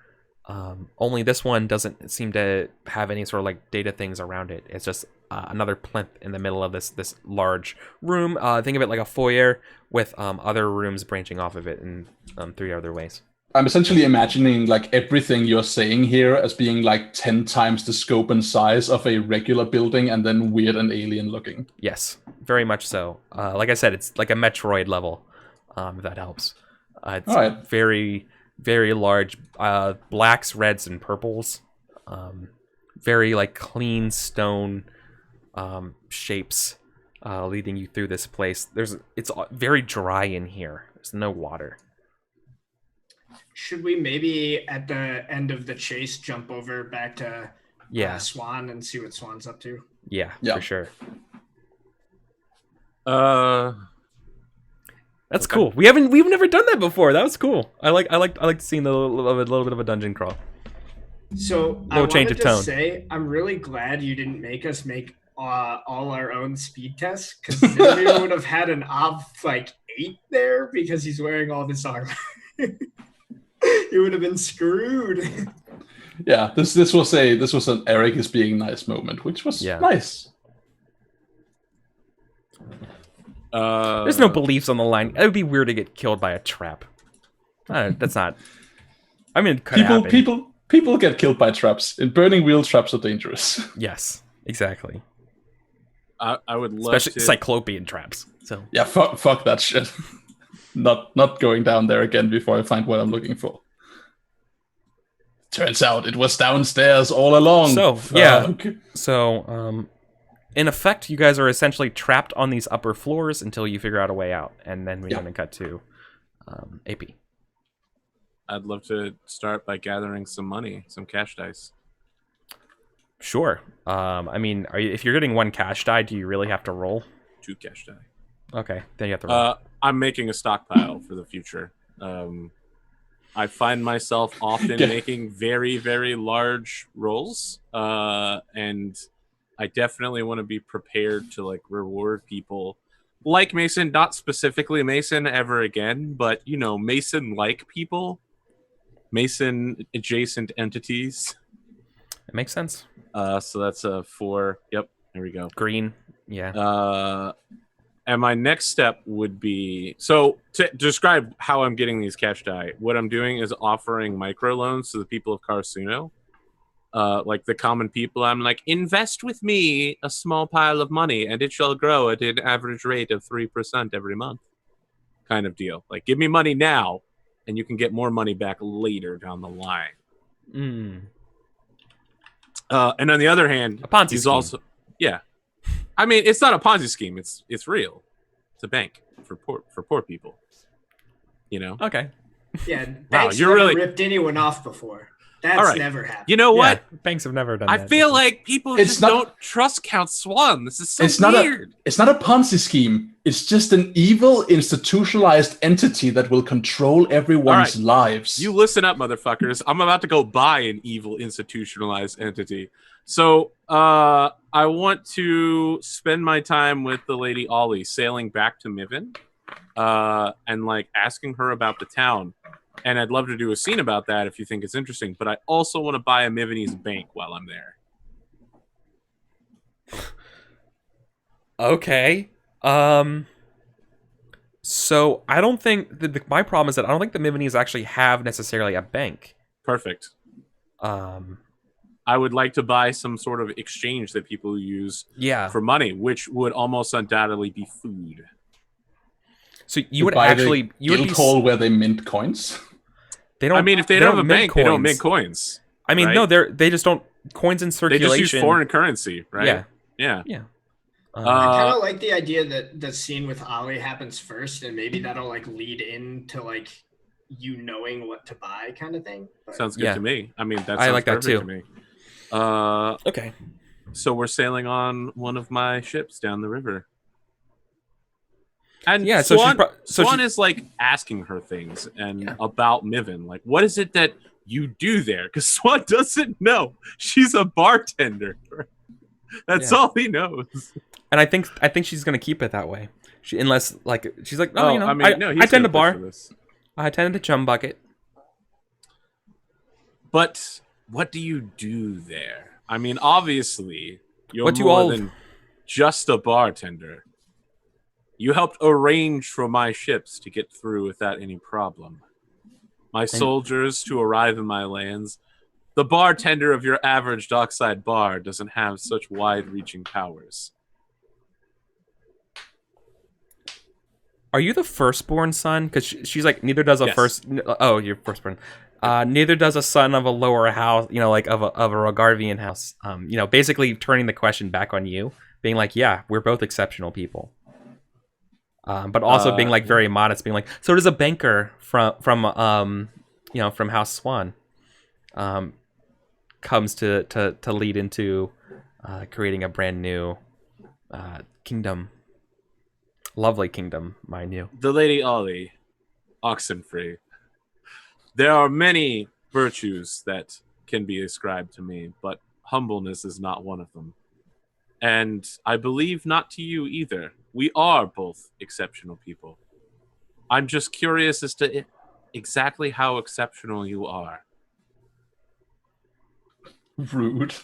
Only this one doesn't seem to have any sort of like data things around it. It's just another plinth in the middle of this large room. Think of it like a foyer with other rooms branching off of it in 3 other ways. I'm essentially imagining like everything you're saying here as being like 10 times the scope and size of a regular building, and then weird and alien looking. Yes, very much so. Like I said, it's like a Metroid level, if that helps. It's very, very large, blacks, reds, and purples. Very like clean stone shapes leading you through this place. It's very dry in here. There's no water. Should we maybe at the end of the chase jump over back to Yeah. Swan and see what Swan's up to. Yeah, Yeah. for sure. That's Okay. cool. We've never done that before. That was cool. I like seeing a little bit of a dungeon crawl. So I Little want change to of just tone. say I'm really glad you didn't make us make all our own speed tests, because then we would have had an like 8 there because he's wearing all this armor. He would have been screwed. Yeah, this was an Eric is being nice moment, which was nice. There's no beliefs on the line. It would be weird to get killed by a trap. That's not. I mean, it could happen. People get killed by traps. In Burning Wheel, traps are dangerous. Yes, exactly. I would love especially to... cyclopean traps. So yeah, fuck that shit. not going down there again before I find what I'm looking for. Turns out it was downstairs all along. So yeah. So in effect, you guys are essentially trapped on these upper floors until you figure out a way out, and then we're going to cut to AP. I'd love to start by gathering some money, some cash dice. Sure. I mean, if you're getting 1 cash die, do you really have to roll? 2 cash die. Okay, then you have to roll. I'm making a stockpile for the future. I find myself often making very, very large rolls, and I definitely want to be prepared to like reward people like Mason, not specifically Mason ever again, but you know, Mason-like people, Mason-adjacent entities. It makes sense. So that's a 4. Yep, there we go. Green, yeah. And my next step would be, so to describe how I'm getting these cash die, what I'm doing is offering microloans to the people of Karsuno. Like the common people, I'm like, invest with me a small pile of money and it shall grow at an average rate of 3% every month. Kind of deal. Like, give me money now and you can get more money back later down the line. Mm. And on the other hand, a Ponzi he's scheme. Also, yeah. I mean, it's not a Ponzi scheme. It's real. It's a bank for poor people. You know. Okay. Yeah. Wow, Banks you're never really ripped anyone off before. That's all right. Never happened. You know what? Yeah, banks have never done I that. feel like people don't trust Count Swan. This is so weird. It's not a Ponzi scheme. It's just an evil, institutionalized entity that will control everyone's lives. You listen up, motherfuckers. I'm about to go buy an evil, institutionalized entity. So I want to spend my time with the Lady Ollie, sailing back to Miven, and like asking her about the town. And I'd love to do a scene about that if you think it's interesting. But I also want to buy a Mivenese bank while I'm there. Okay. So I don't think my problem is that I don't think the Mivenese actually have necessarily a bank. Perfect. I would like to buy some sort of exchange that people use for money, which would almost undoubtedly be food. So you would actually hall where they mint coins. They don't. I mean, if they don't have a bank, they don't mint coins. I mean, right? no, they just don't coins in circulation. They just use foreign currency, right? Yeah. I kind of like the idea that the scene with Ollie happens first, and maybe that'll like lead into like you knowing what to buy, kind of thing. But, sounds good to me. I mean, I like that too. To me. Okay. So we're sailing on one of my ships down the river. And yeah, Swan is like asking her things and about Miven. Like, what is it that you do there? Because Swan doesn't know. She's a bartender. That's all he knows. And I think she's gonna keep it that way. Unless like she's like, I tend to bar. I tend to chum bucket. But what do you do there? I mean, obviously, you're more than just a bartender. You helped arrange for my ships to get through without any problem. My soldiers to arrive in my lands. The bartender of your average dockside bar doesn't have such wide-reaching powers. Are you the firstborn son? Because she's like, neither does a first. Oh, you're firstborn. Neither does a son of a lower house. You know, like of a Rogarvian house. You know, basically turning the question back on you, being like, yeah, we're both exceptional people. But also being like very modest, being like, so does a banker from House Swan. comes to lead into creating a brand new kingdom. Lovely kingdom, mind you. The Lady Ollie, Oxenfree. There are many virtues that can be ascribed to me, but humbleness is not one of them. And I believe not to you either. We are both exceptional people. I'm just curious as to exactly how exceptional you are. Rude.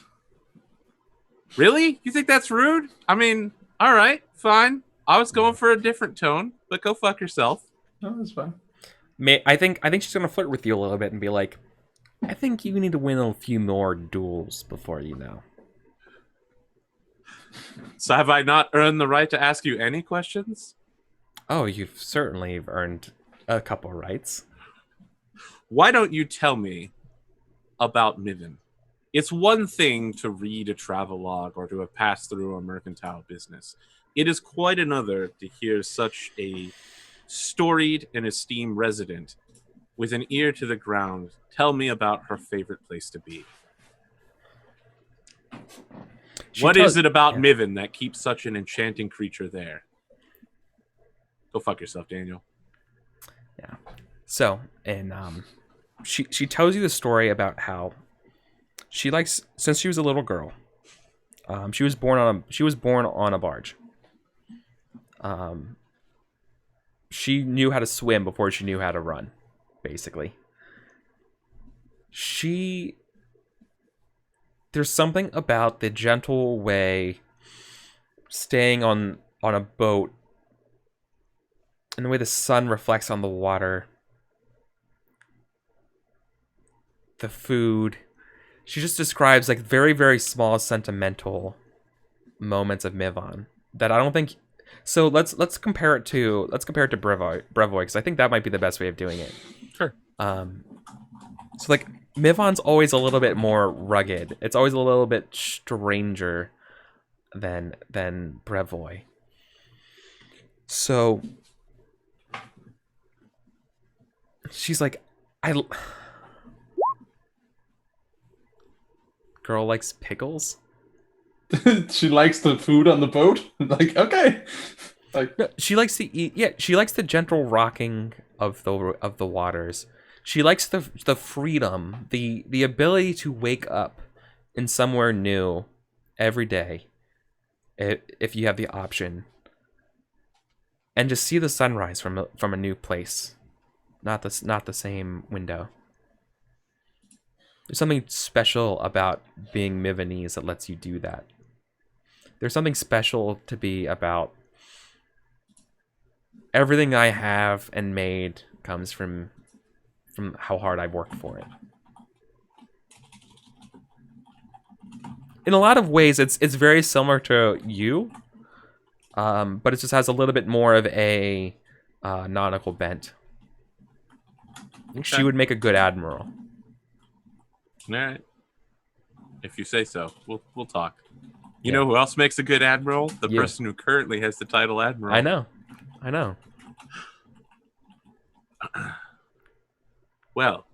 Really? You think that's rude? I mean, all right, fine. I was going for a different tone, but go fuck yourself. No, that's fine. I think she's gonna flirt with you a little bit and be like, I think you need to win a few more duels before you know. So have I not earned the right to ask you any questions? Oh, you've certainly earned a couple rights. Why don't you tell me about Miven? It's one thing to read a travelogue or to have passed through a mercantile business. It is quite another to hear such a storied and esteemed resident with an ear to the ground tell me about her favorite place to be. What is it about Miven that keeps such an enchanting creature there? Go fuck yourself, Daniel. Yeah. So, and she tells you the story about how she likes, since she was a little girl, she was born on a barge. She knew how to swim before she knew how to run, basically. There's something about the gentle way staying on a boat and the way the sun reflects on the water, the food. She just describes like very, very small sentimental moments of Mivon that I don't think. So let's compare it to Brevoy because I think that might be the best way of doing it. Sure. So like Mivon's always a little bit more rugged. It's always a little bit stranger than Brevoy. So she's like, girl likes pickles. She likes the food on the boat. Like, okay. Like, No, she likes to eat. Yeah, she likes the gentle rocking of the waters. She likes the freedom, the ability to wake up in somewhere new every day, if you have the option, and just see the sunrise from a new place, not the same window. There's something special about being Mivanese that lets you do that. There's something special to be about everything I have and made comes from how hard I worked for it. In a lot of ways, it's very similar to you, but it just has a little bit more of a nautical bent. Okay. She would make a good admiral. All right. If you say so, we'll talk. You know who else makes a good admiral? The person who currently has the title admiral. I know. Well,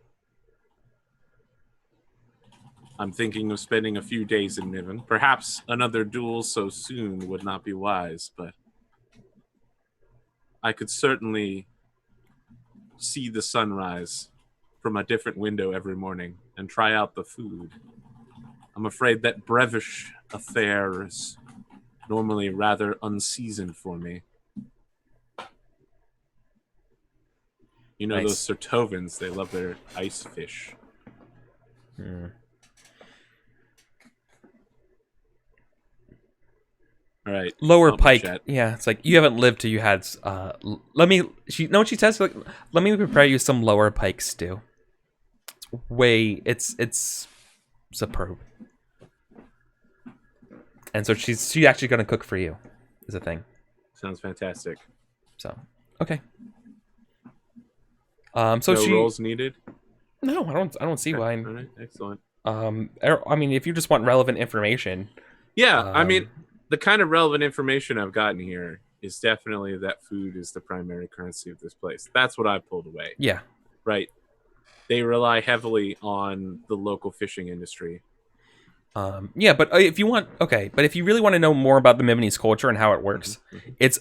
I'm thinking of spending a few days in Niven. Perhaps another duel so soon would not be wise, but I could certainly see the sunrise from a different window every morning and try out the food. I'm afraid that brevish affair is normally rather unseasoned for me. You know, nice. Those Sertovans, they love their ice fish. Hmm. All right. Lower Pike. Yeah, it's like you haven't lived till you had. Let me. She know what she says. Like, let me prepare you some Lower Pike stew. It's superb. And so she's actually going to cook for you. Is a thing. Sounds fantastic. So okay. So no rolls needed. No, I don't see why. All right, excellent. I mean, if you just want relevant information. Yeah, I mean, the kind of relevant information I've gotten here is definitely that food is the primary currency of this place. That's what I pulled away. Yeah. Right. They rely heavily on the local fishing industry. Yeah, but if you want, okay, but if you really want to know more about the Mimnese culture and how it works, it's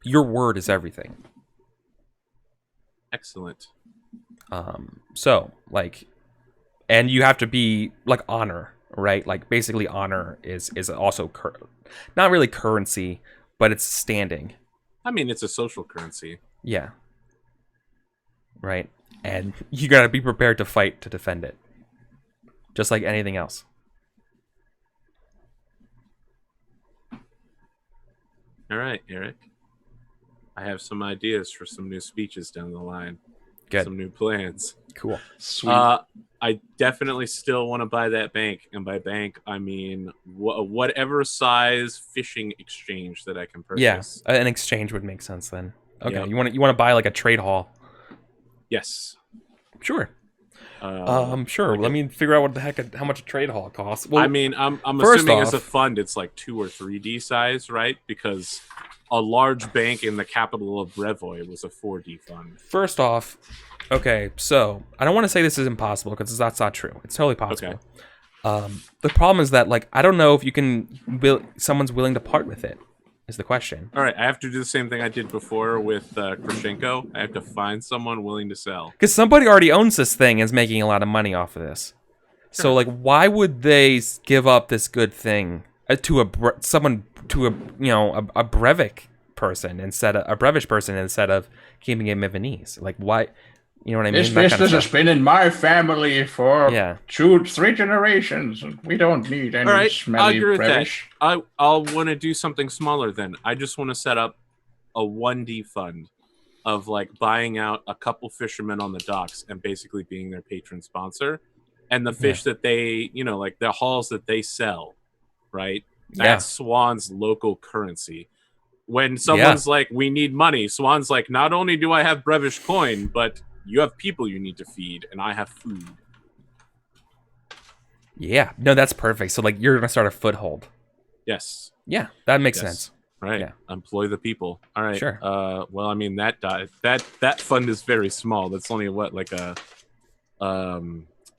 your word is everything. Excellent. So like, and you have to be like honor, right? Like basically honor is also not really currency, but it's standing. I mean, it's a social currency. Yeah. Right. And you gotta be prepared to fight to defend it, just like anything else. All right, Eric. I have some ideas for some new speeches down the line. Good. Some new plans. Cool. Sweet. I definitely still want to buy that bank, and by bank I mean whatever size fishing exchange that I can purchase. Yeah, an exchange would make sense then. Okay, Yep. you want to buy like a trade hall? Yes. Sure. Sure. like Let a- me figure out how much a trade hall costs. Well, I mean, I'm first assuming as a off- fund, it's like 2 or 3D size, right? Because a large bank in the capital of Brevoy was a 4D fund. first off, okay, so I don't want to say this is impossible because that's not true. It's totally possible. Okay. The problem is that like I don't know if you can someone's willing to part with it. Is the question. All right, I have to do the same thing I did before with Krashenko. I have to find someone willing to sell. Because somebody already owns this thing and is making a lot of money off of this. So like, why would they give up this good thing to a Brevik person instead of a Brevish person instead of keeping it Mivanese? Like, why? You know what I mean? This That kind of business has stuff. been in my family for Yeah. 2-3 generations. We don't need any All right, I smelly agree with that. British. I'll want to do something smaller then. I just want to set up a 1D fund of like buying out a couple fishermen on the docks and basically being their patron sponsor. And the fish that they, like the hauls that they sell, right? That's Swan's local currency. When someone's like, we need money, Swan's like, not only do I have Brevish coin, but you have people you need to feed, and I have food. Yeah. No, that's perfect. So like, you're gonna start a foothold. Yes. Yeah, that makes Yes. sense. Right. Yeah. Employ the people. All right. Sure. Well, I mean that fund is very small. That's only like a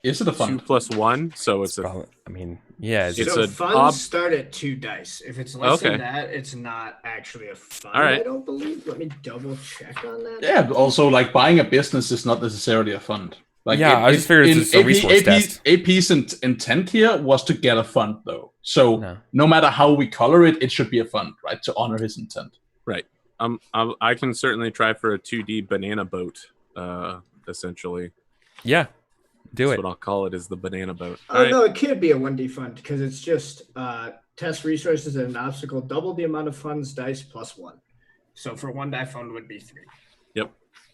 Is it a 2 fund? + 1, so it's a Probably, I mean, yeah. It's So a funds start at 2 dice. If it's less Okay. than that, it's not actually a fund. All right. I don't believe. Let me double check on that. Yeah, but also like buying a business is not necessarily a fund. Like Yeah, I just figured it's just a resource test. AP's intent here was to get a fund though. So No. no matter how we color it, it should be a fund, right? To honor his intent. right. I can certainly try for a 2D banana boat. Essentially, Yeah. Do that's it. what I'll call it, is the banana boat. Oh All right. no, it can't be a 1D fund because it's just test resources and an obstacle. Double the amount of funds dice +1. So for 1 die fund would be 3. Yep.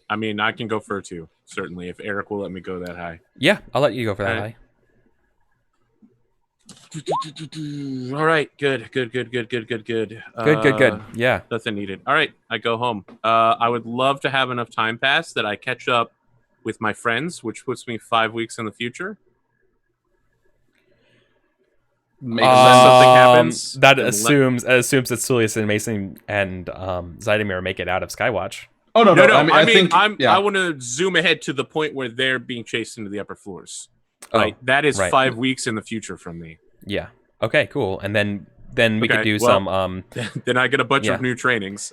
I mean, I can go for a 2, certainly, if Eric will let me go that high. Yeah, I'll let you go for that. Alright. All right. Good. Good. Uh, Good. Yeah. Nothing needed. All right, I go home. I would love to have enough time pass that I catch up with my friends, which puts me 5 weeks in the future. Makes Unless sense. something happens, That then assumes that Sulius and Mason and Zidimir make it out of Skywatch. Oh no, No, I mean, I think I want to zoom ahead to the point where they're being chased into the upper floors. Right, Oh, that is right. 5 weeks in the future from me. Yeah. Okay. Cool. And then we could Okay, do well, some Then I get a bunch Yeah. of new trainings.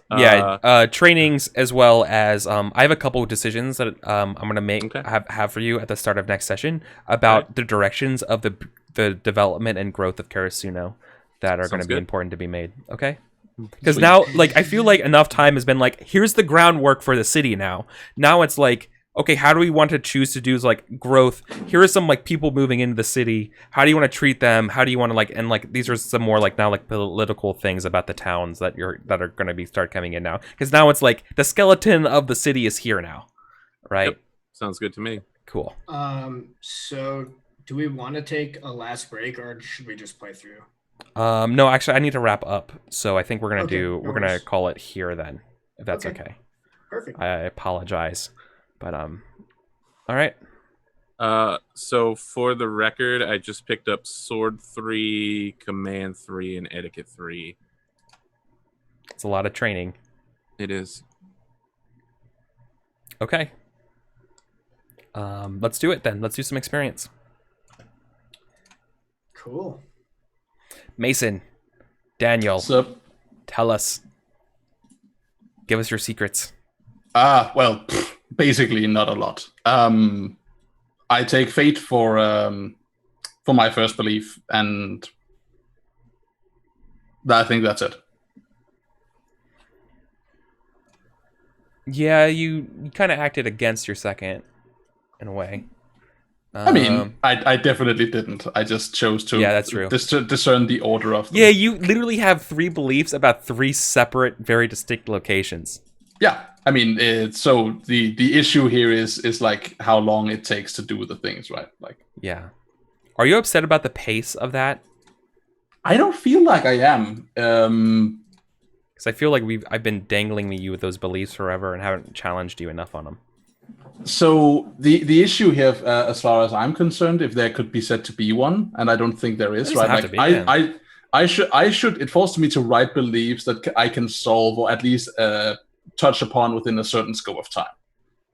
trainings as well as I have a couple of decisions that I'm gonna make Okay. have for you at the start of next session about Right. the directions of the development and growth of Karasuno that are going to Sounds be good. important to be made. Okay. Because now, like, I feel like enough time has been like, here's the groundwork for the city now. Now it's like, okay, how do we want to choose to do like growth? Here are some like people moving into the city. How do you want to treat them? How do you want to like, and like these are some more like now like political things about the towns that are going to be start coming in now. Because now it's like the skeleton of the city is here now, right? Yep. Sounds good to me. Cool. So do we want to take a last break or should we just play through? No, actually, I need to wrap up. So I think we're gonna Okay, no we're gonna worries. call it here then, if that's Okay. okay. Perfect. I apologize, but all right. So for the record, I just picked up Sword 3, Command 3, and Etiquette 3. It's a lot of training. It is. Okay. Let's do it then. Let's do some experience. Cool. Mason, Daniel, So, tell us. Give us your secrets. well, basically not a lot. I take fate for my first belief, and I think that's it. Yeah, you kind of acted against your second, in a way. I mean, I definitely didn't. I just chose to Yeah, that's true. discern the order of them. Yeah, you literally have 3 beliefs about 3 separate, very distinct locations. Yeah, I mean, so the issue here is like how long it takes to do the things, right? Like, Yeah. Are you upset about the pace of that? I don't feel like I am. Because I feel like I've been dangling you with those beliefs forever and haven't challenged you enough on them. So the issue here, as far as I'm concerned, if there could be said to be one, and I don't think there is, There doesn't right? have Like to be, I should. It falls to me to write beliefs that I can solve or at least touch upon within a certain scope of time.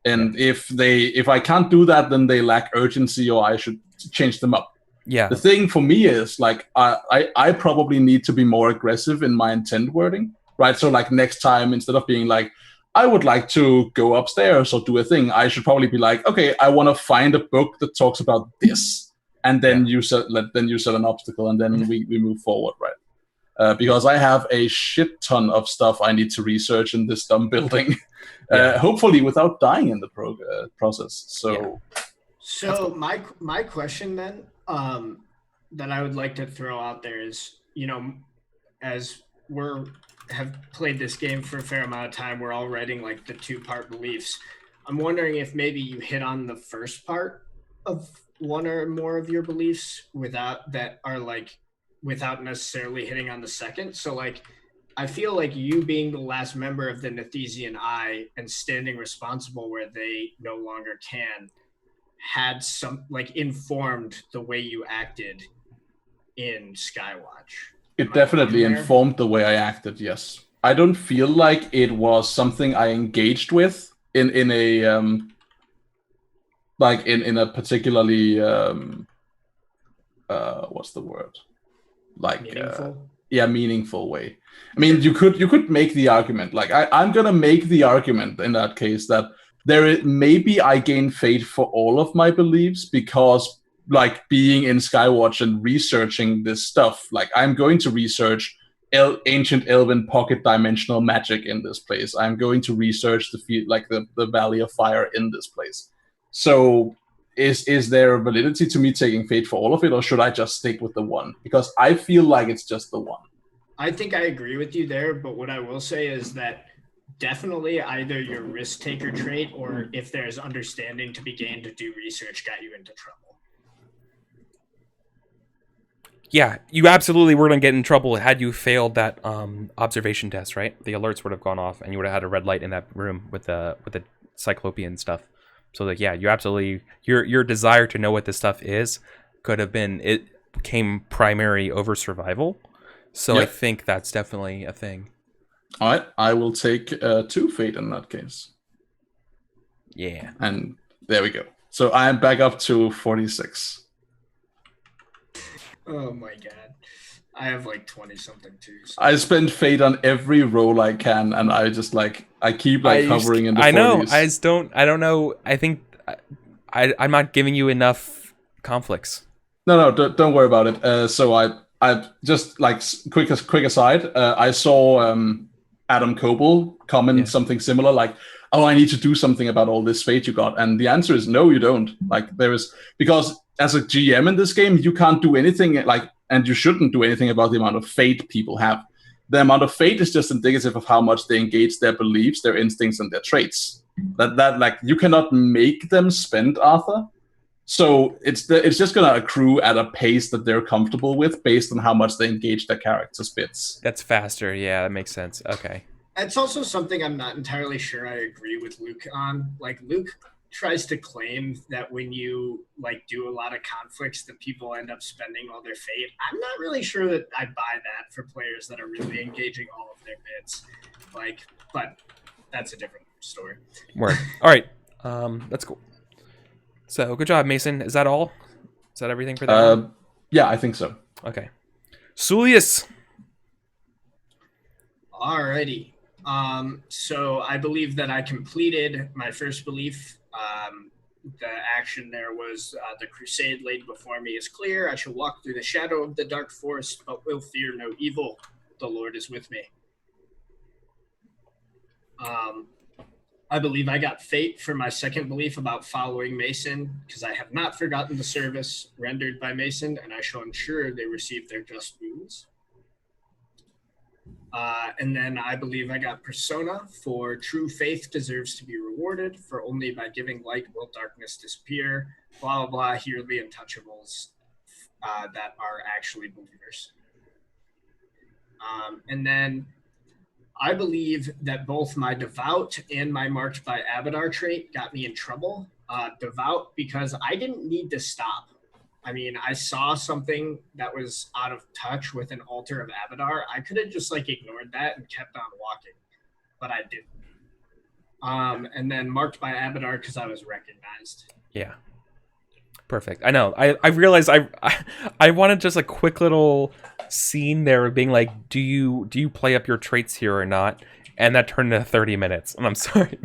And if I can't do that, then they lack urgency, or I should change them up. Yeah. The thing for me is like I probably need to be more aggressive in my intent wording, right? So like next time, instead of being like, I would like to go upstairs or do a thing, I should probably be like, okay, I want to find a book that talks about this, and then you set an obstacle, and then we move forward, right? Because I have a shit ton of stuff I need to research in this dumb building, hopefully without dying in the process. So, So my question then, that I would like to throw out there is, as have played this game for a fair amount of time, we're all writing like the 2-part beliefs. I'm wondering if maybe you hit on the first part of one or more of your beliefs without necessarily hitting on the second. So like, I feel like you being the last member of the Nethesian Eye and standing responsible where they no longer can had some like informed the way you acted in Skywatch. it definitely informed the way I acted. Yes, I don't feel like it was something I engaged with in a like in a particularly what's the word, like Meaningful? Meaningful way. I mean, you could make the argument, like I'm gonna make the argument in that case that maybe I gain fate for all of my beliefs because like being in Skywatch and researching this stuff, like I'm going to research ancient elven pocket dimensional magic in this place. I'm going to research the Valley of Fire in this place. So is there a validity to me taking fate for all of it, or should I just stick with the one? Because I feel like it's just the one. I think I agree with you there, but what I will say is that definitely either your risk taker trait or if there's understanding to be gained to do research got you into trouble. Yeah, you absolutely were going to get in trouble had you failed that observation test, right? The alerts would have gone off, and you would have had a red light in that room with the Cyclopean stuff. So, like, yeah, you absolutely your desire to know what this stuff is it came primary over survival. So I think that's definitely a thing. All right, I will take 2 fate in that case. Yeah, and there we go. So I am back up to 46. Oh my god. I have like 20 something too. So. I spend fate on every roll I can, and I just I keep hovering in the 40s. I know. I don't know. I think I'm not giving you enough conflicts. No, don't worry about it. So I just quick aside. I saw Adam Coble comment something similar, like, "Oh, I need to do something about all this fate you got," and the answer is no, you don't. Like because as a GM in this game, you can't do anything and you shouldn't do anything about the amount of fate people have. The amount of fate is just indicative of how much they engage their beliefs, their instincts, and their traits. That you cannot make them spend, Arthur. So it's just gonna accrue at a pace that they're comfortable with, based on how much they engage their character's bits. That's faster. Yeah, that makes sense. Okay. It's also something I'm not entirely sure I agree with Luke on. Like Luke tries to claim that when you do a lot of conflicts that people end up spending all their fate. I'm not really sure that I buy that for players that are really engaging all of their bits. But that's a different story. Word. All right. That's cool. So good job, Mason. Is that all? Is that everything for that? Yeah, I think so. Okay. Sulius. Alrighty. So I believe that I completed my first belief. The action there was the crusade laid before me is clear. I shall walk through the shadow of the dark forest, but will fear no evil. The Lord is with me. I believe I got fate for my second belief about following Mason, because I have not forgotten the service rendered by Mason, and I shall ensure they receive their just wounds. And then I believe I got Persona for true faith deserves to be rewarded, for only by giving light will darkness disappear, blah, blah, blah, here the untouchables that are actually believers. And then I believe that both my devout and my marked by Abadar trait got me in trouble. Devout because I didn't need to stop. I mean, I saw something that was out of touch with an altar of Abadar. I could have just like ignored that and kept on walking, but I didn't. And then marked by Abadar because I was recognized. Yeah. Perfect. I know. I realized I wanted just a quick little scene there of being like, do you play up your traits here or not? And that turned into 30 minutes. And I'm sorry.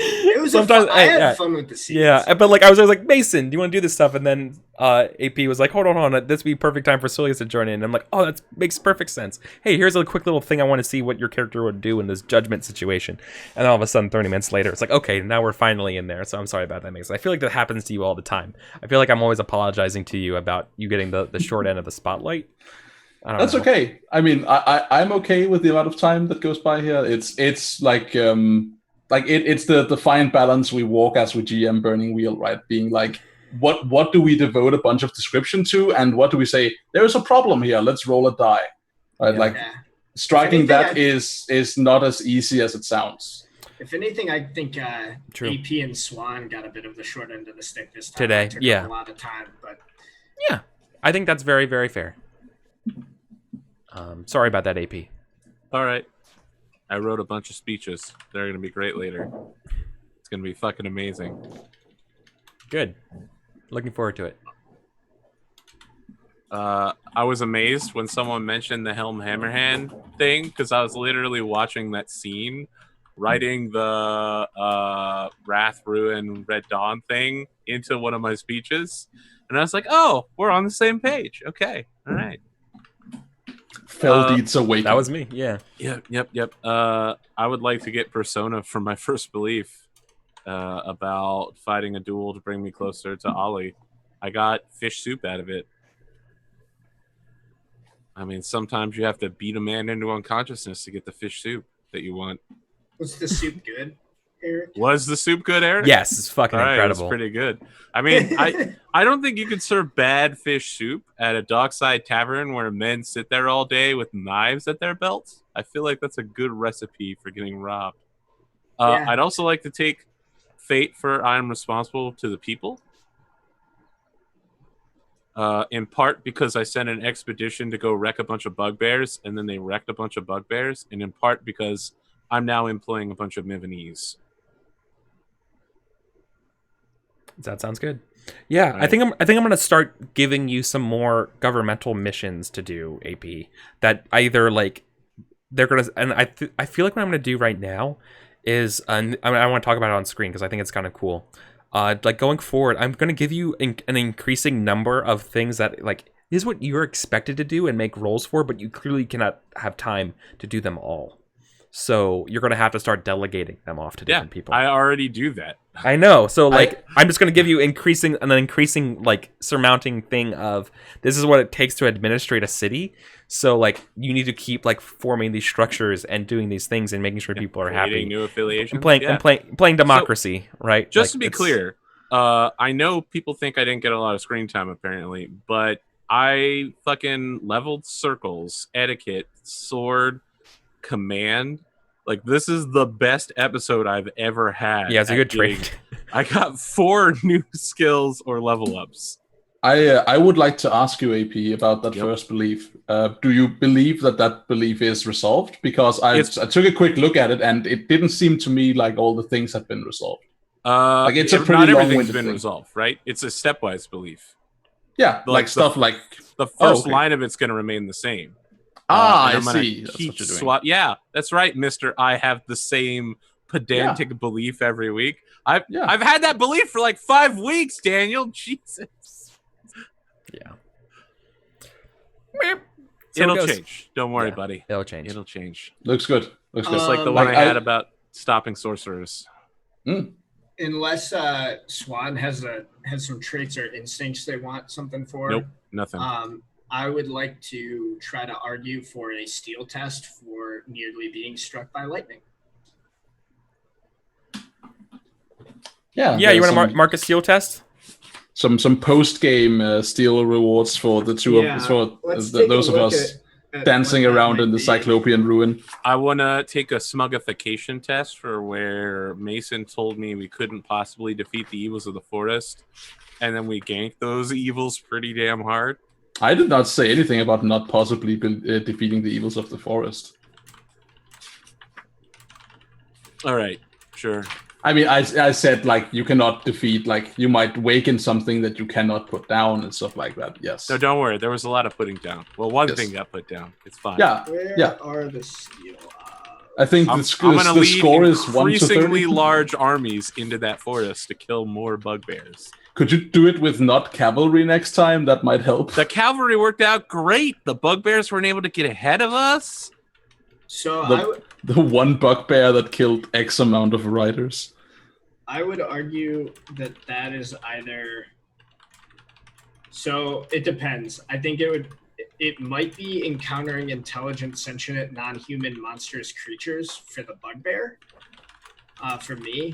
It was I had fun with the scenes. Yeah, but like I was always like, Mason, do you want to do this stuff? And then AP was like, hold on, this would be perfect time for Sulius to join in. And I'm like, oh, that makes perfect sense. Hey, here's a quick little thing I want to see what your character would do in this judgment situation. And all of a sudden, 30 minutes later, it's like, okay, now we're finally in there. So I'm sorry about that, Mason. I feel like that happens to you all the time. I feel like I'm always apologizing to you about you getting the short end of the spotlight. That's okay. I mean, I'm okay with the amount of time that goes by here. It's like it's the fine balance we walk as we GM Burning Wheel, right? Being like, what do we devote a bunch of description to, and what do we say? There is a problem here. Let's roll a die, right? Yeah. Like striking that is not as easy as it sounds. If anything, I think AP and Swan got a bit of the short end of the stick this time. Today, it took yeah, a lot of time, but yeah, I think that's very, very fair. Sorry about that, AP. All right. I wrote a bunch of speeches. They're going to be great later. It's going to be fucking amazing. Good. Looking forward to it. I was amazed when someone mentioned the Helm Hammerhand thing, because I was literally watching that scene, writing the Wrath, Ruin, Red Dawn thing into one of my speeches. And I was like, oh, we're on the same page. Okay. All right. Feldeed's Awakening. That was me, yeah. Yep. I would like to get Persona for my first belief about fighting a duel to bring me closer to Ollie. I got fish soup out of it. I mean, sometimes you have to beat a man into unconsciousness to get the fish soup that you want. Was the soup good, Eric? Was the soup good, Eric? Yes, it's fucking incredible. It's pretty good. I mean, I don't think you could serve bad fish soup at a dockside tavern where men sit there all day with knives at their belts. I feel like that's a good recipe for getting robbed. Yeah. I'd also like to take fate for I'm responsible to the people. In part because I sent an expedition to go wreck a bunch of bugbears, and then they wrecked a bunch of bugbears, and in part because I'm now employing a bunch of Mivanese. That sounds good. Yeah, right. I think I'm gonna start giving you some more governmental missions to do, AP. That either like they're gonna, and I feel like what I'm gonna do right now is, I want to talk about it on screen because I think it's kind of cool. Like going forward, I'm gonna give you an increasing number of things that like is what you're expected to do and make rolls for, but you clearly cannot have time to do them all. So you're going to have to start delegating them off to different people. I already do that. I know. So like, I'm just going to give you an increasing like surmounting thing of this is what it takes to administrate a city. So like you need to keep like forming these structures and doing these things and making sure people are happy. New affiliations. And playing democracy, so, right? Just to be clear, I know people think I didn't get a lot of screen time apparently, but I fucking leveled circles, etiquette, sword, command. Like this is the best episode I've ever had. Yeah, it's a good trait. I got 4 new skills or level ups. I would like to ask you, AP, about that first belief. Do you believe that belief is resolved? Because I took a quick look at it and it didn't seem to me like all the things have been resolved. Like it's a pretty not everything's long-winded been thing. resolved, right? It's a stepwise belief. Yeah, like stuff like the first okay. line of it's going to remain the same. I see. That's what you're doing. Yeah, that's right, Mister. I have the same pedantic belief every week. I've had that belief for like 5 weeks, Daniel. Jesus. Yeah. It'll change. Don't worry, buddy. It'll change. It'll change. Looks good. Just like the one I had about stopping sorcerers. Unless Swan has some traits or instincts they want something for. Nope, nothing. I would like to try to argue for a steel test for nearly being struck by lightning. Yeah. You want to mark a steel test? Some post game steel rewards for the two of those of us dancing around in the Cyclopean ruin. I want to take a smugification test for where Mason told me we couldn't possibly defeat the evils of the forest, and then we ganked those evils pretty damn hard. I did not say anything about not possibly defeating the evils of the forest. All right, sure. I mean, I said, like, you cannot defeat, like, you might waken something that you cannot put down and stuff like that, yes. No, don't worry. There was a lot of putting down. Well, one thing got put down. It's fine. Yeah, Where are the steel? I think the score is 1 to 30. Increasingly large armies into that forest to kill more bugbears. Could you do it with not cavalry next time? That might help. The cavalry worked out great. The bugbears weren't able to get ahead of us. So the one bugbear that killed X amount of riders. I would argue that is either. So it depends. I think it might be encountering intelligent, sentient, non-human, monstrous creatures for the bugbear, for me.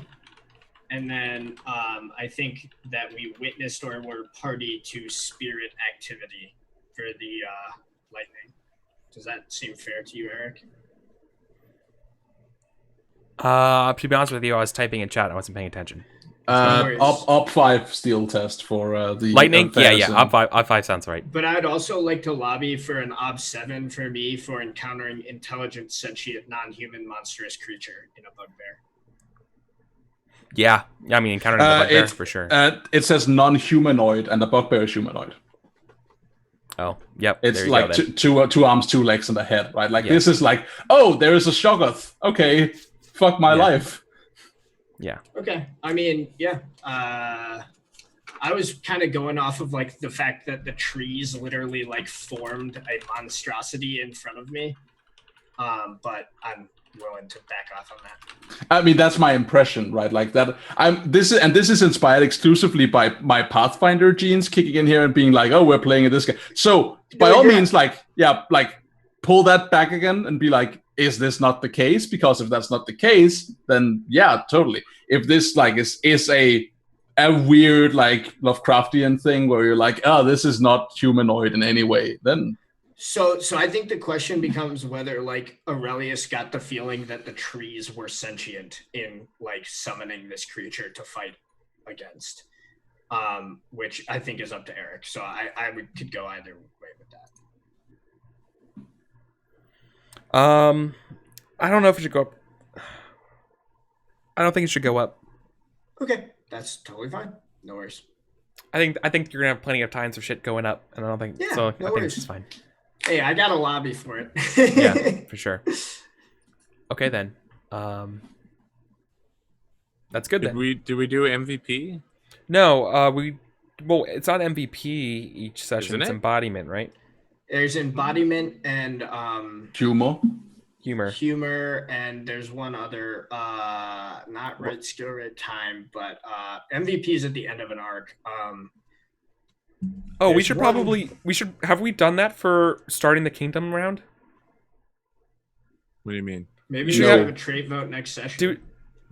And then I think that we witnessed or were party to spirit activity for the lightning. Does that seem fair to you, Eric? To be honest with you, I was typing in chat. I wasn't paying attention. Op 5 steel test for the lightning. Yeah. Op 5 sounds right. But I'd also like to lobby for an Op 7 for me for encountering intelligent, sentient, non-human, monstrous creature in a bugbear. Yeah, I mean encountering the bugbear for sure. It says non-humanoid, and the bugbear is humanoid. Oh, yep. It's like two arms, 2 legs, and a head, right? Like this is like, oh, there is a Shoggoth. Okay, fuck my life. Yeah. Okay. I mean, yeah. I was kind of going off of like the fact that the trees literally like formed a monstrosity in front of me. But I'm willing to back off on that. I mean, that's my impression, right? Like that. This is inspired exclusively by my Pathfinder genes kicking in here and being like, oh, we're playing this guy. So by all means, like pull that back again and be like, is this not the case? Because if that's not the case, then yeah, totally. If this like is a weird like Lovecraftian thing where you're like, oh, this is not humanoid in any way, then. So I think the question becomes whether like Aurelius got the feeling that the trees were sentient in like summoning this creature to fight against, which I think is up to Eric. So I could go either way with that. I don't know if it should go up. I don't think it should go up. Okay, that's totally fine. No worries. I think you're gonna have plenty of times of shit going up, and I don't think so. I think it's fine. Hey, I got a lobby for it. Yeah, for sure. Okay then. That's good. Did No, it's not MVP each session. Isn't it's it? embodiment, right? There's embodiment and humor, and there's one other not right skill, right time, but MVP is at the end of an arc. We should have we done that for starting the kingdom round? What do you mean? Maybe we should have a trait vote next session.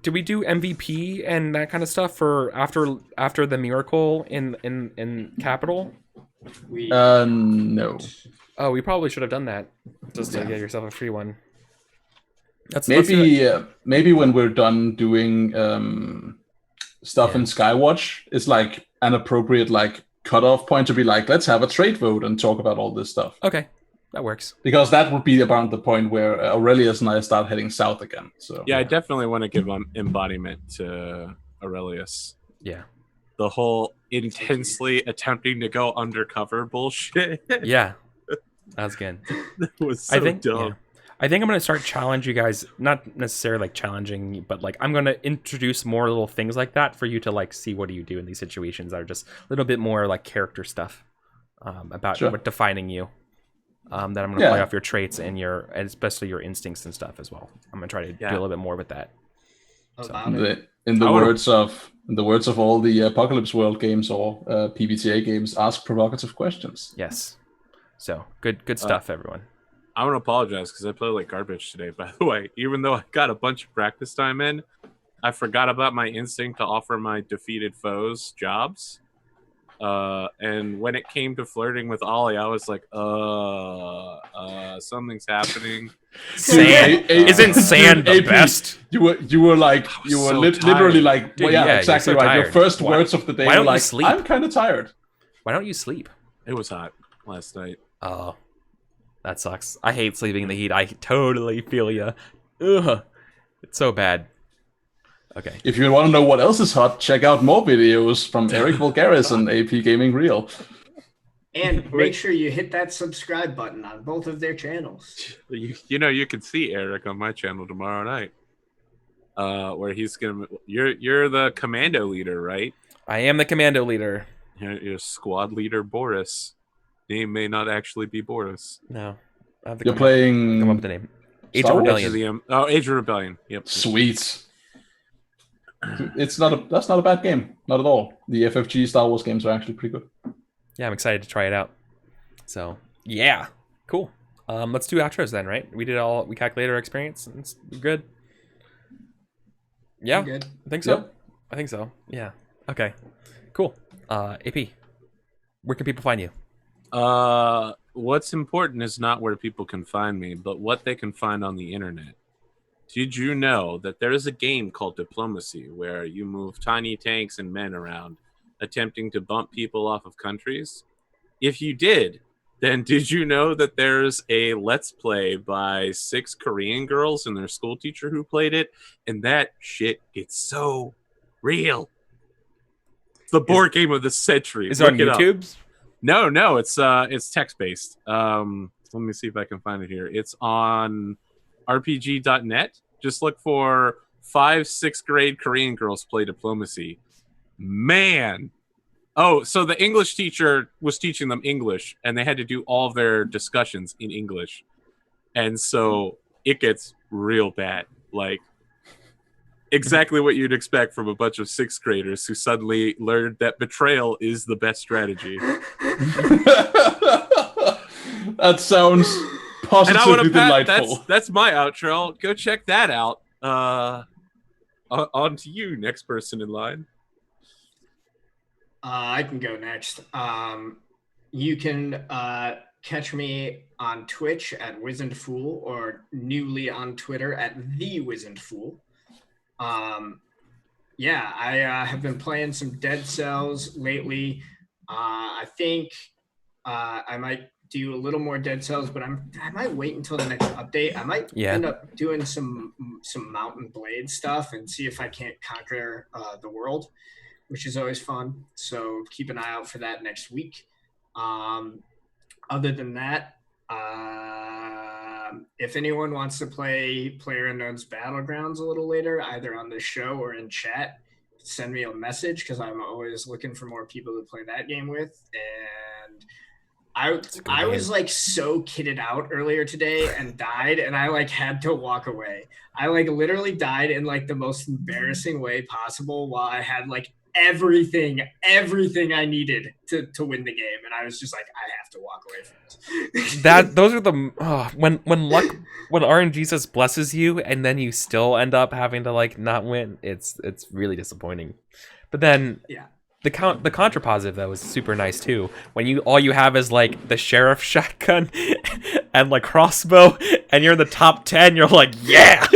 Do we do MVP and that kind of stuff for after the miracle in Capital? No. Oh, we probably should have done that just to get yourself a free one. Maybe when we're done doing stuff in Skywatch, it's like an appropriate like cutoff point to be like, let's have a trade vote and talk about all this stuff. Okay, that works. Because that would be around the point where Aurelius and I start heading south again. So yeah, I definitely want to give embodiment to Aurelius. Yeah. the whole intensely attempting to go undercover bullshit. Yeah, that was good. That was so dumb. Yeah. I think I'm gonna start challenge you guys, not necessarily like challenging, but like I'm gonna introduce more little things like that for you to like see what do you do in these situations that are just a little bit more like character stuff about what defining you. That I'm gonna play off your traits and especially your instincts and stuff as well. I'm gonna try to do a little bit more with that. In the words of all the Apocalypse World games or PBTA games, ask provocative questions. Yes. So good stuff, everyone. I want to apologize because I played like garbage today, by the way. Even though I got a bunch of practice time in, I forgot about my instinct to offer my defeated foes jobs. And when it came to flirting with Ollie, I was like, something's happening. Sand. Isn't sand the best? You were literally like, well, yeah, exactly right. Your first words of the day were like, I'm kind of tired. Why don't you sleep? It was hot last night. Oh. That sucks. I hate sleeping in the heat. I totally feel ya. Ugh. It's so bad. Okay. If you want to know what else is hot, check out more videos from Eric Vulgaris and AP Gaming Real. And make sure you hit that subscribe button on both of their channels. You can see Eric on my channel tomorrow night. Where he's gonna. You're the commando leader, right? I am the commando leader. You're squad leader Boris. Name may not actually be Boris. No. You're playing... Come up with the name. Age of Rebellion. Age of Rebellion. Yep. Sweet. That's not a bad game. Not at all. The FFG Star Wars games are actually pretty good. Yeah, I'm excited to try it out. So, yeah. Cool. Let's do outros then, right? We calculated our experience. It's good. Yeah. Good. I think so. Yep. I think so. Yeah. Okay. Cool. AP, where can people find you? What's important is not where people can find me, but what they can find on the internet. Did you know that there is a game called Diplomacy where you move tiny tanks and men around attempting to bump people off of countries? If you did, then did you know that there's a Let's Play by 6 Korean girls and their school teacher who played it? And that shit gets so real. It's the board game of the century. Is it on YouTube? No, it's text based. Let me see if I can find it here. It's on rpg.net. Just look for 5 6th grade Korean girls play Diplomacy. Man. Oh, so the English teacher was teaching them English, and they had to do all their discussions in English. And so it gets real bad. Like, exactly what you'd expect from a bunch of 6th graders who suddenly learned that betrayal is the best strategy. That sounds positively delightful. That's my outro. Go check that out. On to you, next person in line. I can go next. You can catch me on Twitch at Wizened Fool, or newly on Twitter at The Wizened Fool. Yeah, I have been playing some Dead Cells lately. I think I might do a little more Dead Cells, but I might wait until the next update. I might end up doing some Mountain Blade stuff and see if I can't conquer the world, which is always fun. So keep an eye out for that next week. Other than that, if anyone wants to play PlayerUnknown's Battlegrounds a little later, either on the show or in chat, send me a message because I'm always looking for more people to play that game with. And I was like so kitted out earlier today and died, and I like had to walk away. I like literally died in like the most embarrassing way possible while I had like everything I needed to win the game, and I was just like, I have to walk away from this. Those are the when RNG just blesses you and then you still end up having to like not win. It's really disappointing. But then the contrapositive though is super nice too. When all you have is like the sheriff shotgun and like crossbow, and you're in the top 10, you're like, yeah.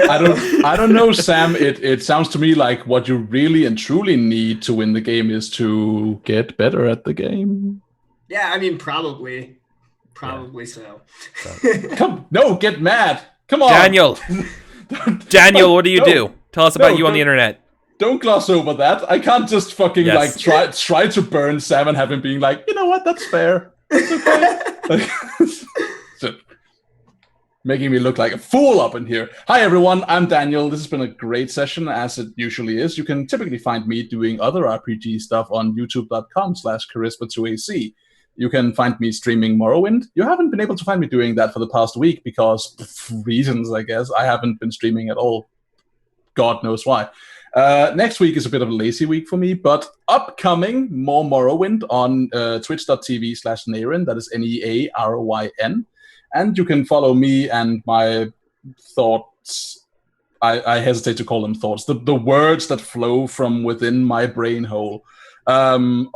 I don't know, Sam. It sounds to me like what you really and truly need to win the game is to get better at the game. Yeah, I mean, probably so. Get mad. Come on, Daniel. Daniel, what do you do? Tell us about you on the internet. don't gloss over that. I can't just fucking Yes. like try to burn Sam and have him being like, you know what, that's fair. It's okay. So, making me look like a fool up in here. Hi everyone, I'm Daniel. This has been a great session, as it usually is. You can typically find me doing other RPG stuff on youtube.com/charisma2ac. You can find me streaming Morrowind. You haven't been able to find me doing that for the past week because reasons, I guess. I haven't been streaming at all. God knows why. Next week is a bit of a lazy week for me, but upcoming, more Morrowind on twitch.tv/Nearyn. That is Nearyn. And you can follow me and my thoughts. I hesitate to call them thoughts. The words that flow from within my brain hole on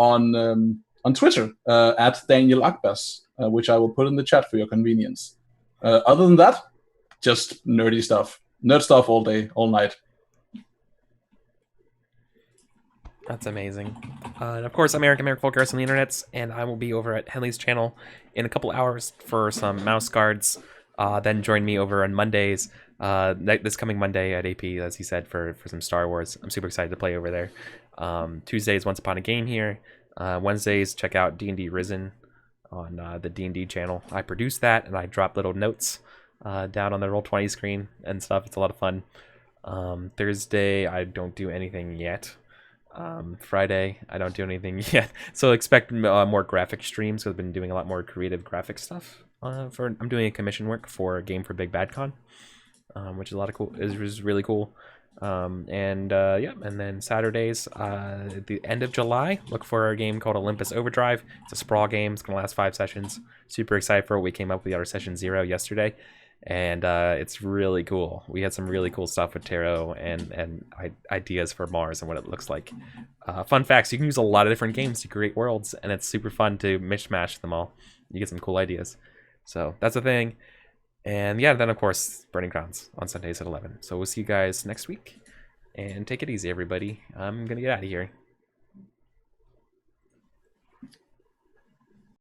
Twitter at Daniel Akbas, which I will put in the chat for your convenience. Other than that, just nerdy stuff. Nerd stuff all day, all night. That's amazing. And of course, I'm Eric Folkers on the internets, and I will be over at Henley's channel in a couple hours for some mouse guards. Then join me over on Mondays, this coming Monday at AP, as he said, for some Star Wars. I'm super excited to play over there. Tuesdays, Once Upon a Game here. Wednesdays, check out D&D Risen on the D&D channel. I produce that, and I drop little notes down on the Roll20 screen and stuff. It's a lot of fun. Thursday, I don't do anything yet. Friday, I don't do anything yet. So expect more graphic streams, because I've been doing a lot more creative graphic stuff. I'm doing a commission work for a game for Big Bad Con, which is a lot of cool. Is really cool. And then Saturdays, at the end of July, look for a game called Olympus Overdrive. It's a sprawl game. It's gonna last 5 sessions. Super excited for what we came up with our session 0 yesterday, and it's really cool. We had some really cool stuff with tarot and ideas for Mars and what it looks like. Fun facts: you can use a lot of different games to create worlds, and it's super fun to mishmash them all. You get some cool ideas. So that's a thing. And yeah, then of course, Burning Crowns on Sundays at 11. So we'll see you guys next week. And take it easy, everybody. I'm gonna get out of here.